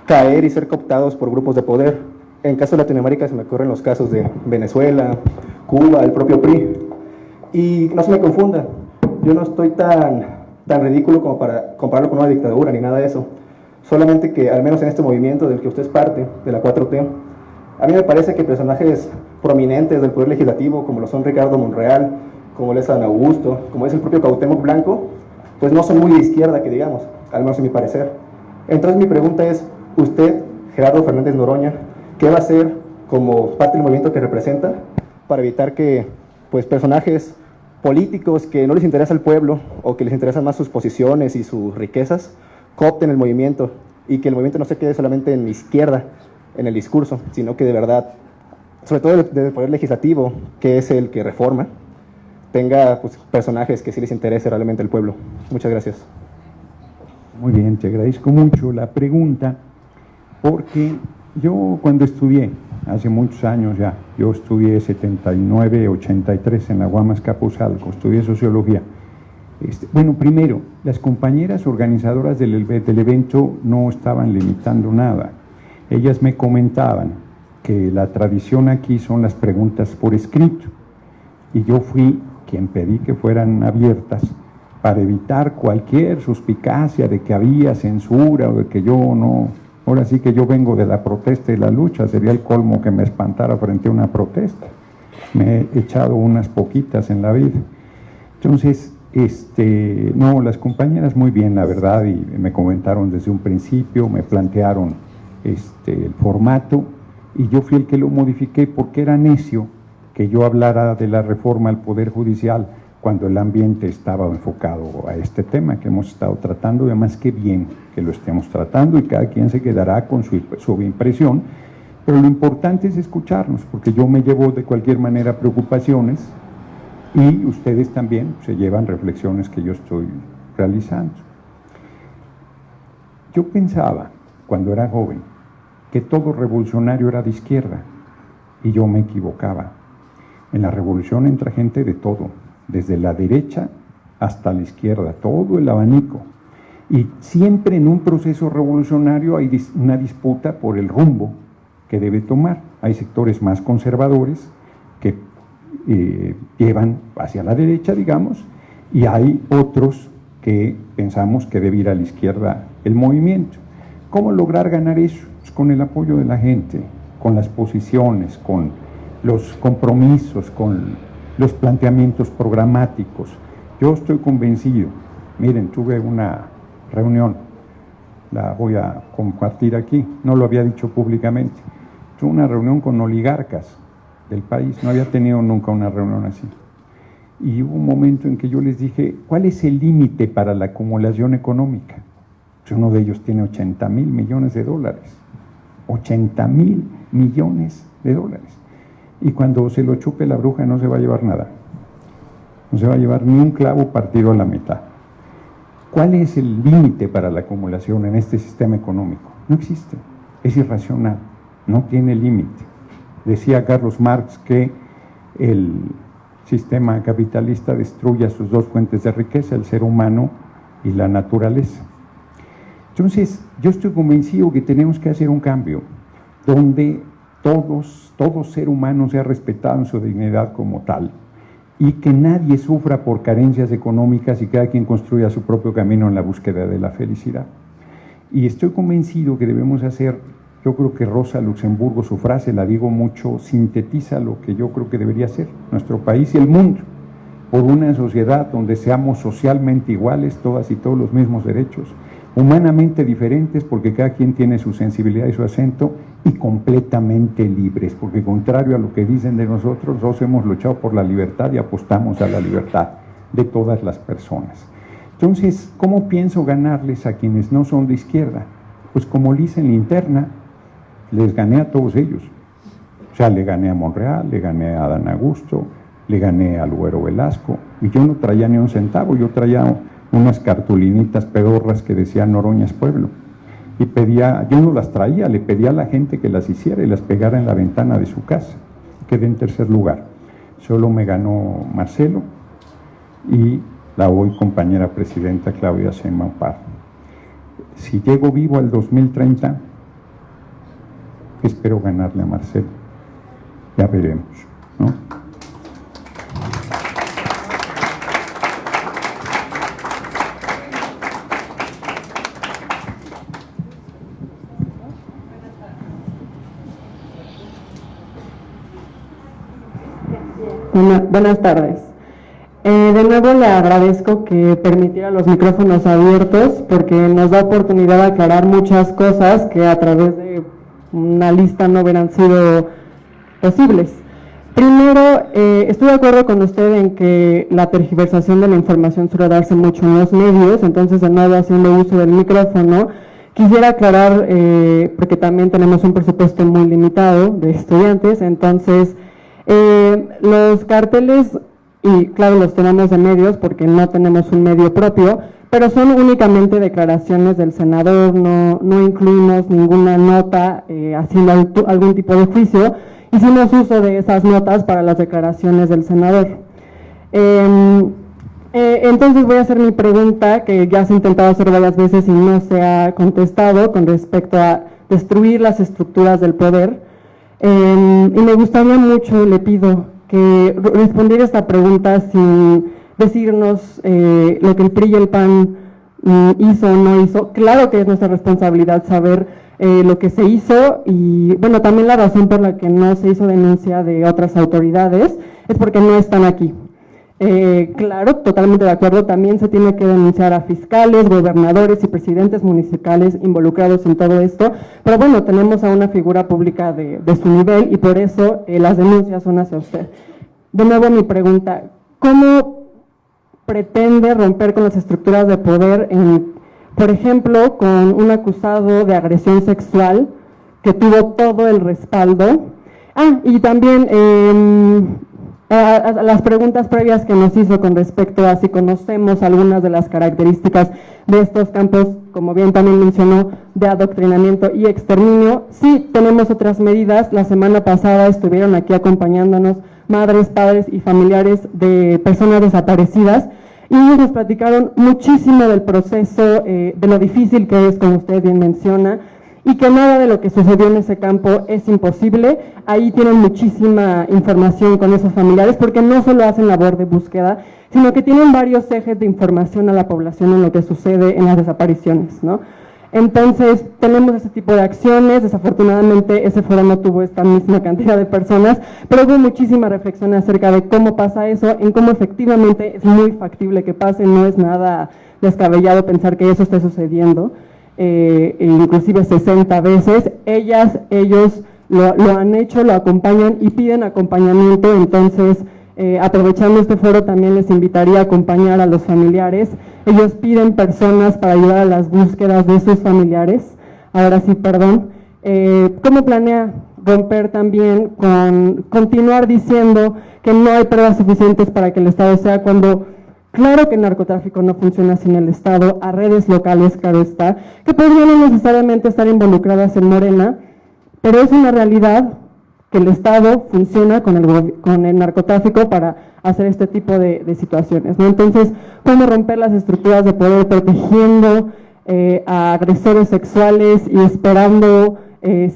caer y ser cooptados por grupos de poder. En caso de Latinoamérica se me ocurren los casos de Venezuela, Cuba, el propio PRI. Y no se me confunda, yo no estoy tan ridículo como para compararlo con una dictadura ni nada de eso. Solamente que, al menos en este movimiento del que usted es parte, de la 4T, a mí me parece que personajes prominentes del Poder Legislativo, como lo son Ricardo Monreal, como lo es San Augusto, como es el propio Cuauhtémoc Blanco, pues no son muy de izquierda, que digamos, al menos en mi parecer. Entonces mi pregunta es, usted, Gerardo Fernández Noroña, ¿qué va a hacer como parte del movimiento que representa para evitar que personajes políticos que no les interesa el pueblo o que les interesan más sus posiciones y sus riquezas coopten el movimiento y que el movimiento no se quede solamente en la izquierda, en el discurso, sino que de verdad, sobre todo desde el Poder Legislativo, que es el que reforma, tenga personajes que sí les interese realmente el pueblo? Muchas gracias. Muy bien, te agradezco mucho la pregunta, porque yo cuando estudié, hace muchos años ya, yo estudié 79, 83 en la Guamas Capuzalco, estudié sociología. Bueno, primero, las compañeras organizadoras del evento no estaban limitando nada. Ellas me comentaban que la tradición aquí son las preguntas por escrito, y yo fui quien pedí que fueran abiertas para evitar cualquier suspicacia de que había censura o de que yo no... Ahora sí que yo vengo de la protesta y la lucha, sería el colmo que me espantara frente a una protesta. Me he echado unas poquitas en la vida. Entonces, no, las compañeras muy bien, la verdad, y me comentaron desde un principio, me plantearon el formato, y yo fui el que lo modifiqué porque era necio que yo hablara de la reforma al Poder Judicial cuando el ambiente estaba enfocado a este tema que hemos estado tratando, y además qué bien que lo estemos tratando, y cada quien se quedará con su impresión, pero lo importante es escucharnos, porque yo me llevo de cualquier manera preocupaciones, y ustedes también se llevan reflexiones que yo estoy realizando. Yo pensaba, cuando era joven, que todo revolucionario era de izquierda, y yo me equivocaba. En la revolución entra gente de todo, desde la derecha hasta la izquierda, todo el abanico. Y siempre en un proceso revolucionario hay una disputa por el rumbo que debe tomar. Hay sectores más conservadores que llevan hacia la derecha, digamos, y hay otros que pensamos que debe ir a la izquierda el movimiento. ¿Cómo lograr ganar eso? Pues con el apoyo de la gente, con las posiciones, con los compromisos, con los planteamientos programáticos. Yo estoy convencido, miren, tuve una reunión, la voy a compartir aquí, no lo había dicho públicamente, tuve una reunión con oligarcas del país, no había tenido nunca una reunión así. Y hubo un momento en que yo les dije, ¿cuál es el límite para la acumulación económica? Pues uno de ellos tiene 80,000 millones de dólares. 80,000 millones de dólares. Y cuando se lo chupe la bruja no se va a llevar nada. No se va a llevar ni un clavo partido a la mitad. ¿Cuál es el límite para la acumulación en este sistema económico? No existe. Es irracional. No tiene límite. Decía Carlos Marx que el sistema capitalista destruye sus dos fuentes de riqueza, el ser humano y la naturaleza. Entonces, yo estoy convencido que tenemos que hacer un cambio donde todo ser humano sea respetado en su dignidad como tal y que nadie sufra por carencias económicas y cada quien construya su propio camino en la búsqueda de la felicidad. Y estoy convencido que debemos hacer, yo creo que Rosa Luxemburgo, su frase, la digo mucho, sintetiza lo que yo creo que debería ser nuestro país y el mundo, por una sociedad donde seamos socialmente iguales, todas y todos los mismos derechos, humanamente diferentes porque cada quien tiene su sensibilidad y su acento, y completamente libres, porque contrario a lo que dicen de nosotros hemos luchado por la libertad y apostamos a la libertad de todas las personas. Entonces, ¿cómo pienso ganarles a quienes no son de izquierda? Pues como le hice en la interna, les gané a todos ellos. O sea, le gané a Monreal, le gané a Adán Augusto, le gané a Güero Velasco, y yo no traía ni un centavo, yo traía unas cartulinitas pedorras que decían Noroña es pueblo, y pedía, yo no las traía, le pedía a la gente que las hiciera y las pegara en la ventana de su casa. Quedé en tercer lugar, solo me ganó Marcelo y la hoy compañera presidenta Claudia Sheinbaum Pardo. Si llego vivo al 2030, espero ganarle a Marcelo, ya veremos, ¿no? Buenas tardes. De nuevo le agradezco que permitiera los micrófonos abiertos porque nos da oportunidad de aclarar muchas cosas que a través de una lista no hubieran sido posibles. Primero, estoy de acuerdo con usted en que la tergiversación de la información suele darse mucho en los medios, entonces de nuevo haciendo uso del micrófono, quisiera aclarar, porque también tenemos un presupuesto muy limitado de estudiantes, entonces los carteles, y claro, los tenemos de medios porque no tenemos un medio propio, pero son únicamente declaraciones del senador, no incluimos ninguna nota haciendo algún tipo de juicio, hicimos uso de esas notas para las declaraciones del senador. Entonces voy a hacer mi pregunta, que ya se ha intentado hacer varias veces y no se ha contestado, con respecto a destruir las estructuras del poder. Y me gustaría mucho, le pido, que respondiera esta pregunta sin decirnos lo que el PRI y el PAN hizo o no hizo. Claro que es nuestra responsabilidad saber lo que se hizo y, bueno, también la razón por la que no se hizo denuncia de otras autoridades es porque no están aquí. Claro, totalmente de acuerdo, también se tiene que denunciar a fiscales, gobernadores y presidentes municipales involucrados en todo esto, pero bueno, tenemos a una figura pública de su nivel y por eso las denuncias son hacia usted. De nuevo mi pregunta, ¿cómo pretende romper con las estructuras de poder, por ejemplo, con un acusado de agresión sexual que tuvo todo el respaldo? Y también a las preguntas previas que nos hizo con respecto a si conocemos algunas de las características de estos campos, como bien también mencionó, de adoctrinamiento y exterminio. Sí, tenemos otras medidas. La semana pasada estuvieron aquí acompañándonos madres, padres y familiares de personas desaparecidas y ellos nos platicaron muchísimo del proceso, de lo difícil que es, como usted bien menciona, y que nada de lo que sucedió en ese campo es imposible. Ahí tienen muchísima información con esos familiares, porque no solo hacen labor de búsqueda, sino que tienen varios ejes de información a la población en lo que sucede en las desapariciones, ¿no? Entonces, tenemos ese tipo de acciones. Desafortunadamente, ese foro no tuvo esta misma cantidad de personas, pero hubo muchísima reflexión acerca de cómo pasa eso, en cómo efectivamente es muy factible que pase, no es nada descabellado pensar que eso esté sucediendo, inclusive 60 veces. Ellos lo han hecho, lo acompañan y piden acompañamiento. Entonces, aprovechando este foro, también les invitaría a acompañar a los familiares. Ellos piden personas para ayudar a las búsquedas de sus familiares. Ahora sí, perdón. ¿Cómo planea romper también con continuar diciendo que no hay pruebas suficientes para que el Estado sea, cuando claro que el narcotráfico no funciona sin el Estado, a redes locales, claro está, que podrían no necesariamente estar involucradas en Morena, pero es una realidad que el Estado funciona con el narcotráfico para hacer este tipo de situaciones, ¿no? Entonces, ¿cómo romper las estructuras de poder protegiendo a agresores sexuales y esperando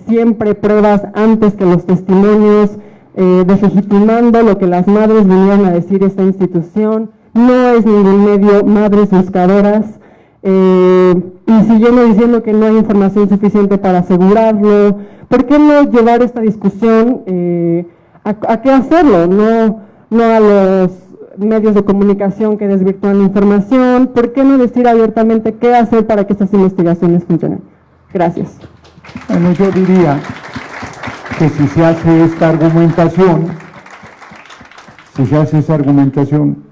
siempre pruebas antes que los testimonios, deslegitimando lo que las madres vinieron a decir esta institución? No es ningún medio Madres Buscadoras, y siguiendo diciendo que no hay información suficiente para asegurarlo. ¿Por qué no llevar esta discusión a qué hacerlo? No a los medios de comunicación que desvirtúan la información. ¿Por qué no decir abiertamente qué hacer para que estas investigaciones funcionen? Gracias. Bueno, yo diría que si se hace esta argumentación,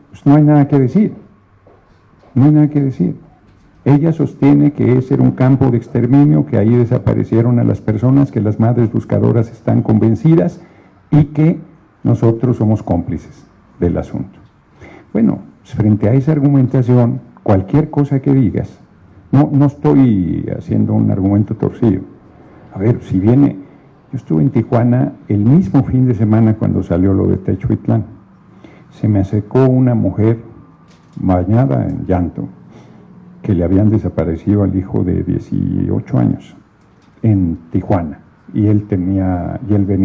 pues no hay nada que decir. No hay nada que decir. Ella sostiene que ese era un campo de exterminio, que ahí desaparecieron a las personas, que las Madres Buscadoras están convencidas y que nosotros somos cómplices del asunto. Bueno, frente a esa argumentación, cualquier cosa que digas, no estoy haciendo un argumento torcido. A ver, si viene, yo estuve en Tijuana el mismo fin de semana cuando salió lo de Techoitlán. Se me acercó una mujer bañada en llanto, que le habían desaparecido al hijo de 18 años en Tijuana, y él venía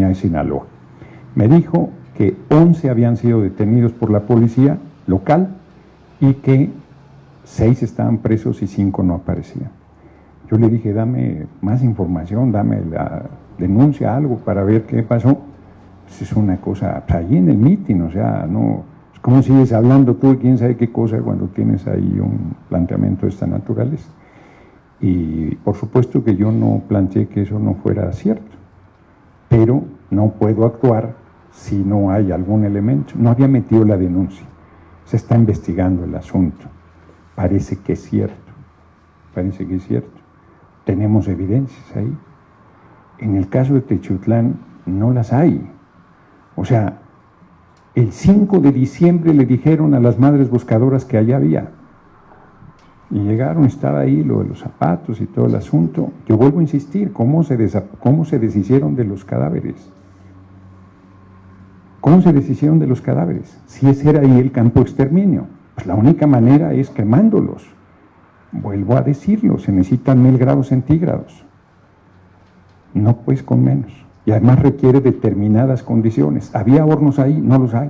de Sinaloa. Me dijo que 11 habían sido detenidos por la policía local y que 6 estaban presos y 5 no aparecían. Yo le dije, dame más información, dame la denuncia, algo para ver qué pasó. Pues es una cosa, pues ahí en el mitin, o sea, no... ¿Cómo sigues hablando tú de quién sabe qué cosa cuando tienes ahí un planteamiento de esta naturaleza? Y por supuesto que yo no planteé que eso no fuera cierto, pero no puedo actuar si no hay algún elemento. No había metido la denuncia, se está investigando el asunto. Parece que es cierto, Tenemos evidencias ahí. En el caso de Techoitlán no las hay. O sea, el 5 de diciembre le dijeron a las Madres Buscadoras que allá había. Y llegaron, estaba ahí lo de los zapatos y todo el asunto. Yo vuelvo a insistir, ¿cómo se deshicieron de los cadáveres? ¿Cómo se deshicieron de los cadáveres? Si ese era ahí el campo de exterminio, pues la única manera es quemándolos. Vuelvo a decirlo, se necesitan 1000 grados centígrados. No pues con menos. Y además requiere determinadas condiciones. ¿Había hornos ahí? No los hay.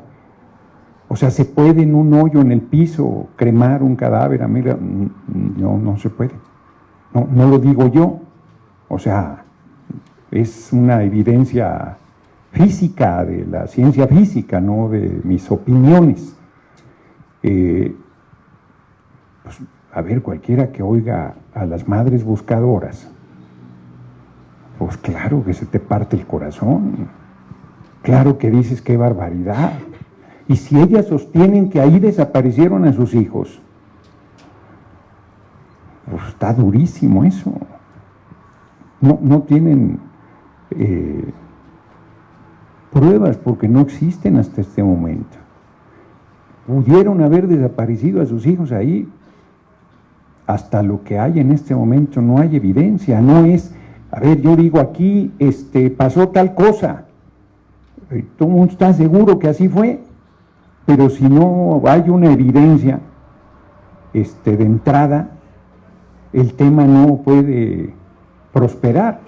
O sea, ¿se puede en un hoyo en el piso cremar un cadáver? No se puede. No lo digo yo. O sea, es una evidencia física, de la ciencia física, no de mis opiniones. Pues, a ver, cualquiera que oiga a las Madres Buscadoras, pues claro que se te parte el corazón, claro que dices qué barbaridad. Y si ellas sostienen que ahí desaparecieron a sus hijos, pues está durísimo eso. No tienen pruebas porque no existen hasta este momento. Pudieron haber desaparecido a sus hijos ahí. Hasta lo que hay en este momento no hay evidencia, no es... A ver, yo digo aquí, pasó tal cosa, todo el mundo está seguro que así fue, pero si no hay una evidencia de entrada, el tema no puede prosperar.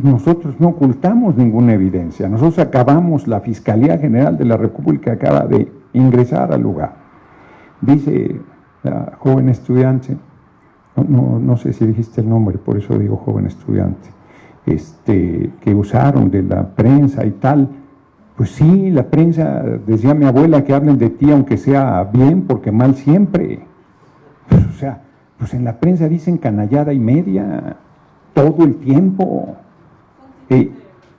Nosotros no ocultamos ninguna evidencia. Nosotros acabamos, la Fiscalía General de la República acaba de ingresar al lugar. Dice la joven estudiante, no sé si dijiste el nombre, por eso digo joven estudiante, que usaron de la prensa y tal. Pues sí, la prensa, decía mi abuela, que hablen de ti aunque sea bien, porque mal siempre. Pues, o sea, pues en la prensa dicen canallada y media, todo el tiempo.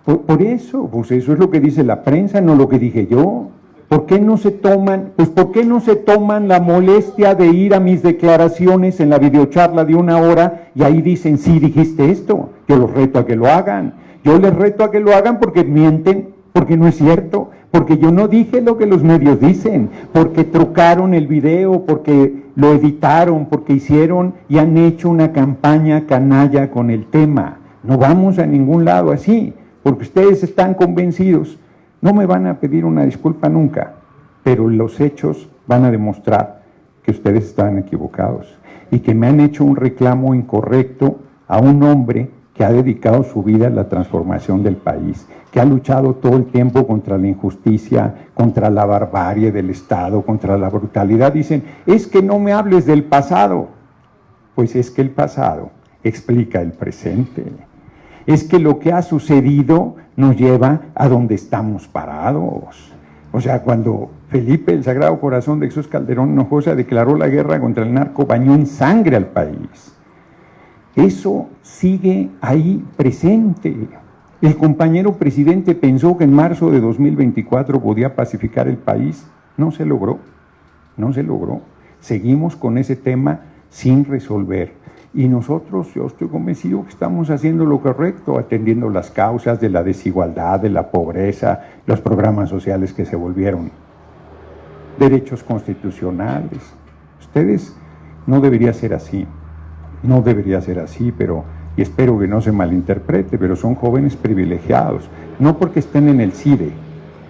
Por eso, pues eso es lo que dice la prensa, no lo que dije yo. ¿Por qué no se toman, por qué no se toman la molestia de ir a mis declaraciones en la videocharla de 1 hora y ahí dicen, sí, dijiste esto? Yo los reto a que lo hagan. Yo les reto a que lo hagan porque mienten, porque no es cierto, porque yo no dije lo que los medios dicen, porque trucaron el video, porque lo editaron, porque hicieron y han hecho una campaña canalla con el tema. No vamos a ningún lado así, porque ustedes están convencidos. No me van a pedir una disculpa nunca, pero los hechos van a demostrar que ustedes están equivocados y que me han hecho un reclamo incorrecto a un hombre que ha dedicado su vida a la transformación del país, que ha luchado todo el tiempo contra la injusticia, contra la barbarie del Estado, contra la brutalidad. Dicen, es que no me hables del pasado. Pues es que el pasado explica el presente. Es que lo que ha sucedido nos lleva a donde estamos parados. O sea, cuando Felipe, el Sagrado Corazón de Jesús Calderón Hinojosa, declaró la guerra contra el narco, bañó en sangre al país. Eso sigue ahí presente. El compañero presidente pensó que en marzo de 2024 podía pacificar el país. No se logró, no se logró. Seguimos con ese tema sin resolver. Y nosotros, yo estoy convencido que estamos haciendo lo correcto, atendiendo las causas de la desigualdad, de la pobreza, los programas sociales que se volvieron derechos constitucionales. Ustedes, no debería ser así, no debería ser así, pero, y espero que no se malinterprete, pero son jóvenes privilegiados, no porque estén en el CIDE,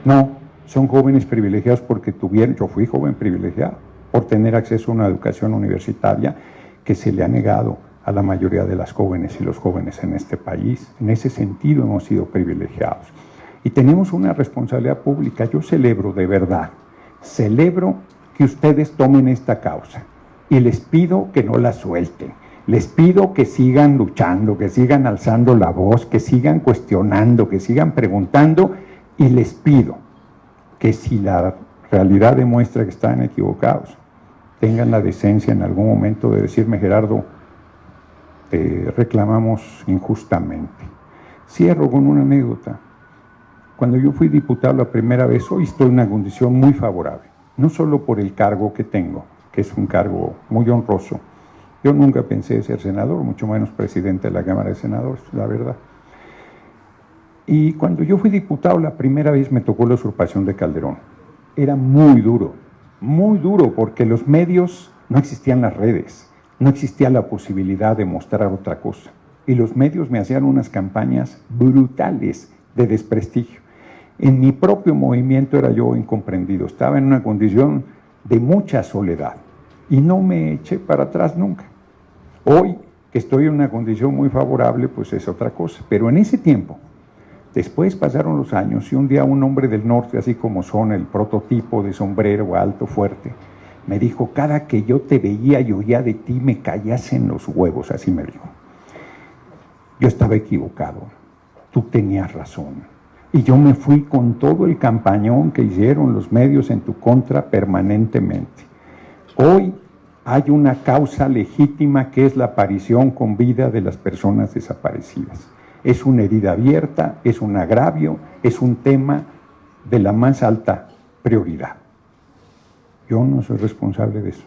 no, son jóvenes privilegiados porque tuvieron, yo fui joven privilegiado, por tener acceso a una educación universitaria que se le ha negado a la mayoría de las jóvenes y los jóvenes en este país. En ese sentido hemos sido privilegiados. Y tenemos una responsabilidad pública. Yo celebro de verdad, celebro que ustedes tomen esta causa y les pido que no la suelten. Les pido que sigan luchando, que sigan alzando la voz, que sigan cuestionando, que sigan preguntando, y les pido que si la realidad demuestra que están equivocados, tengan la decencia en algún momento de decirme, Gerardo, reclamamos injustamente. Cierro con una anécdota. Cuando yo fui diputado la primera vez, hoy estoy en una condición muy favorable, no solo por el cargo que tengo, que es un cargo muy honroso. Yo nunca pensé ser senador, mucho menos presidente de la Cámara de Senadores, la verdad. Y cuando yo fui diputado la primera vez me tocó la usurpación de Calderón. Era muy duro, porque los medios, no existían las redes, no existía la posibilidad de mostrar otra cosa. Y los medios me hacían unas campañas brutales de desprestigio. En mi propio movimiento era yo incomprendido, estaba en una condición de mucha soledad y no me eché para atrás nunca. Hoy, que estoy en una condición muy favorable, pues es otra cosa. Pero en ese tiempo, después pasaron los años y un día un hombre del norte, así como son el prototipo de sombrero alto, fuerte, me dijo, cada que yo te veía y oía de ti me caías en los huevos, así me dijo. Yo estaba equivocado, tú tenías razón. Y yo me fui con todo el campañón que hicieron los medios en tu contra permanentemente. Hoy hay una causa legítima que es la aparición con vida de las personas desaparecidas. Es una herida abierta, es un agravio, es un tema de la más alta prioridad. Yo no soy responsable de eso.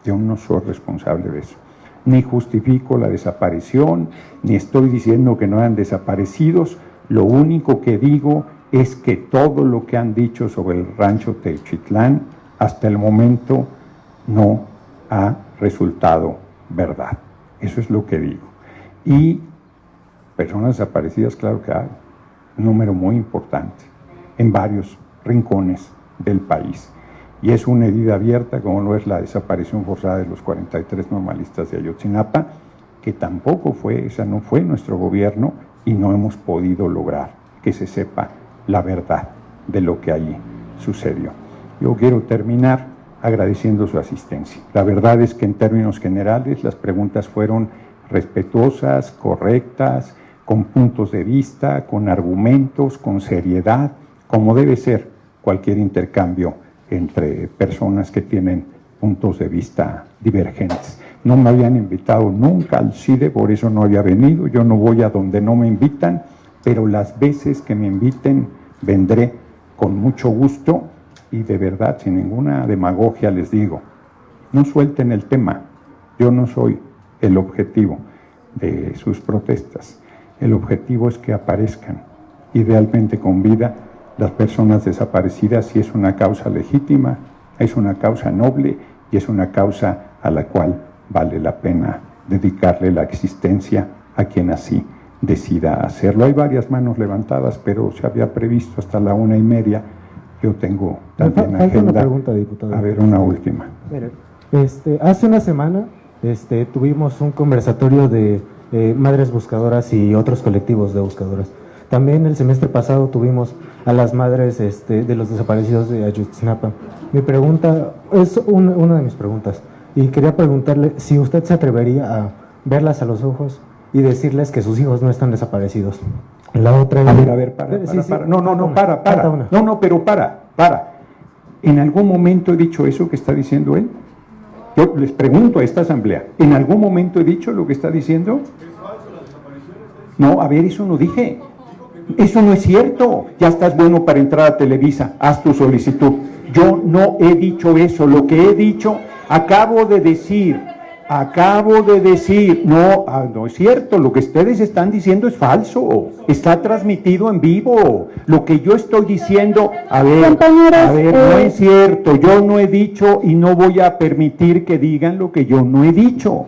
Yo no soy responsable de eso. Ni justifico la desaparición, ni estoy diciendo que no hayan desaparecidos. Lo único que digo es que todo lo que han dicho sobre el rancho Teuchitlán hasta el momento no ha resultado verdad. Eso es lo que digo. Y personas desaparecidas, claro que hay, un número muy importante, en varios rincones del país. Y es una herida abierta, como lo es la desaparición forzada de los 43 normalistas de Ayotzinapa, que tampoco fue, esa no fue nuestro gobierno y no hemos podido lograr que se sepa la verdad de lo que allí sucedió. Yo quiero terminar agradeciendo su asistencia. La verdad es que en términos generales las preguntas fueron respetuosas, correctas, con puntos de vista, con argumentos, con seriedad, como debe ser cualquier intercambio entre personas que tienen puntos de vista divergentes. No me habían invitado nunca al CIDE, por eso no había venido. Yo no voy a donde no me invitan, pero las veces que me inviten vendré con mucho gusto y de verdad, sin ninguna demagogia les digo, no suelten el tema. Yo no soy el objetivo de sus protestas. El objetivo es que aparezcan, idealmente con vida, las personas desaparecidas, si es una causa legítima, es una causa noble y es una causa a la cual vale la pena dedicarle la existencia a quien así decida hacerlo. Hay varias manos levantadas, pero se había previsto hasta la 1:30. Yo tengo también Falta agenda. una pregunta, diputado. A ver, una última. Mire, hace una semana tuvimos un conversatorio de madres buscadoras y otros colectivos de buscadoras. También el semestre pasado tuvimos a las madres de los desaparecidos de Ayotzinapa. Mi pregunta es una de mis preguntas y quería preguntarle si usted se atrevería a verlas a los ojos y decirles que sus hijos no están desaparecidos. La otra... A ver, para. Para. ¿En algún momento he dicho eso que está diciendo él? Yo les pregunto a esta asamblea, ¿en algún momento he dicho lo que está diciendo? No, a ver, eso no dije. Eso no es cierto. Ya estás bueno para entrar a Televisa, haz tu solicitud. Yo no he dicho eso. Lo que he dicho, acabo de decir, no es cierto, lo que ustedes están diciendo es falso, está transmitido en vivo, lo que yo estoy diciendo, a ver, no es cierto, yo no he dicho y no voy a permitir que digan lo que yo no he dicho.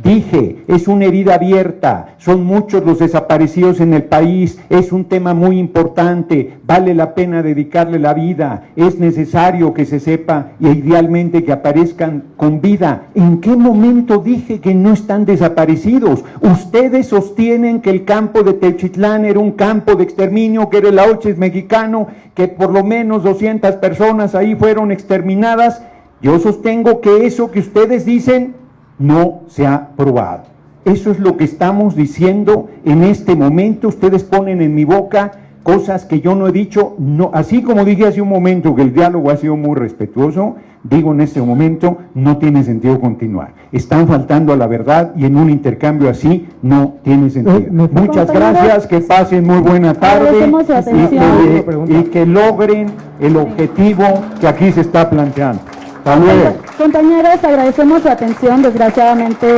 Dije, es una herida abierta, son muchos los desaparecidos en el país, es un tema muy importante, vale la pena dedicarle la vida, es necesario que se sepa y idealmente que aparezcan con vida. ¿En qué momento dije que no están desaparecidos? Ustedes sostienen que el campo de Teuchitlán era un campo de exterminio, que era el Auschwitz mexicano, que por lo menos 200 personas ahí fueron exterminadas. Yo sostengo que eso que ustedes dicen no se ha probado. Eso es lo que estamos diciendo en este momento. Ustedes ponen en mi boca cosas que yo no he dicho. No, así como dije hace un momento que el diálogo ha sido muy respetuoso, digo en este momento, no tiene sentido continuar. Están faltando a la verdad y en un intercambio así no tiene sentido. Muchas gracias, que pasen muy buena tarde y que logren el objetivo que aquí se está planteando. Hasta luego. Compañeros, agradecemos su atención. Desgraciadamente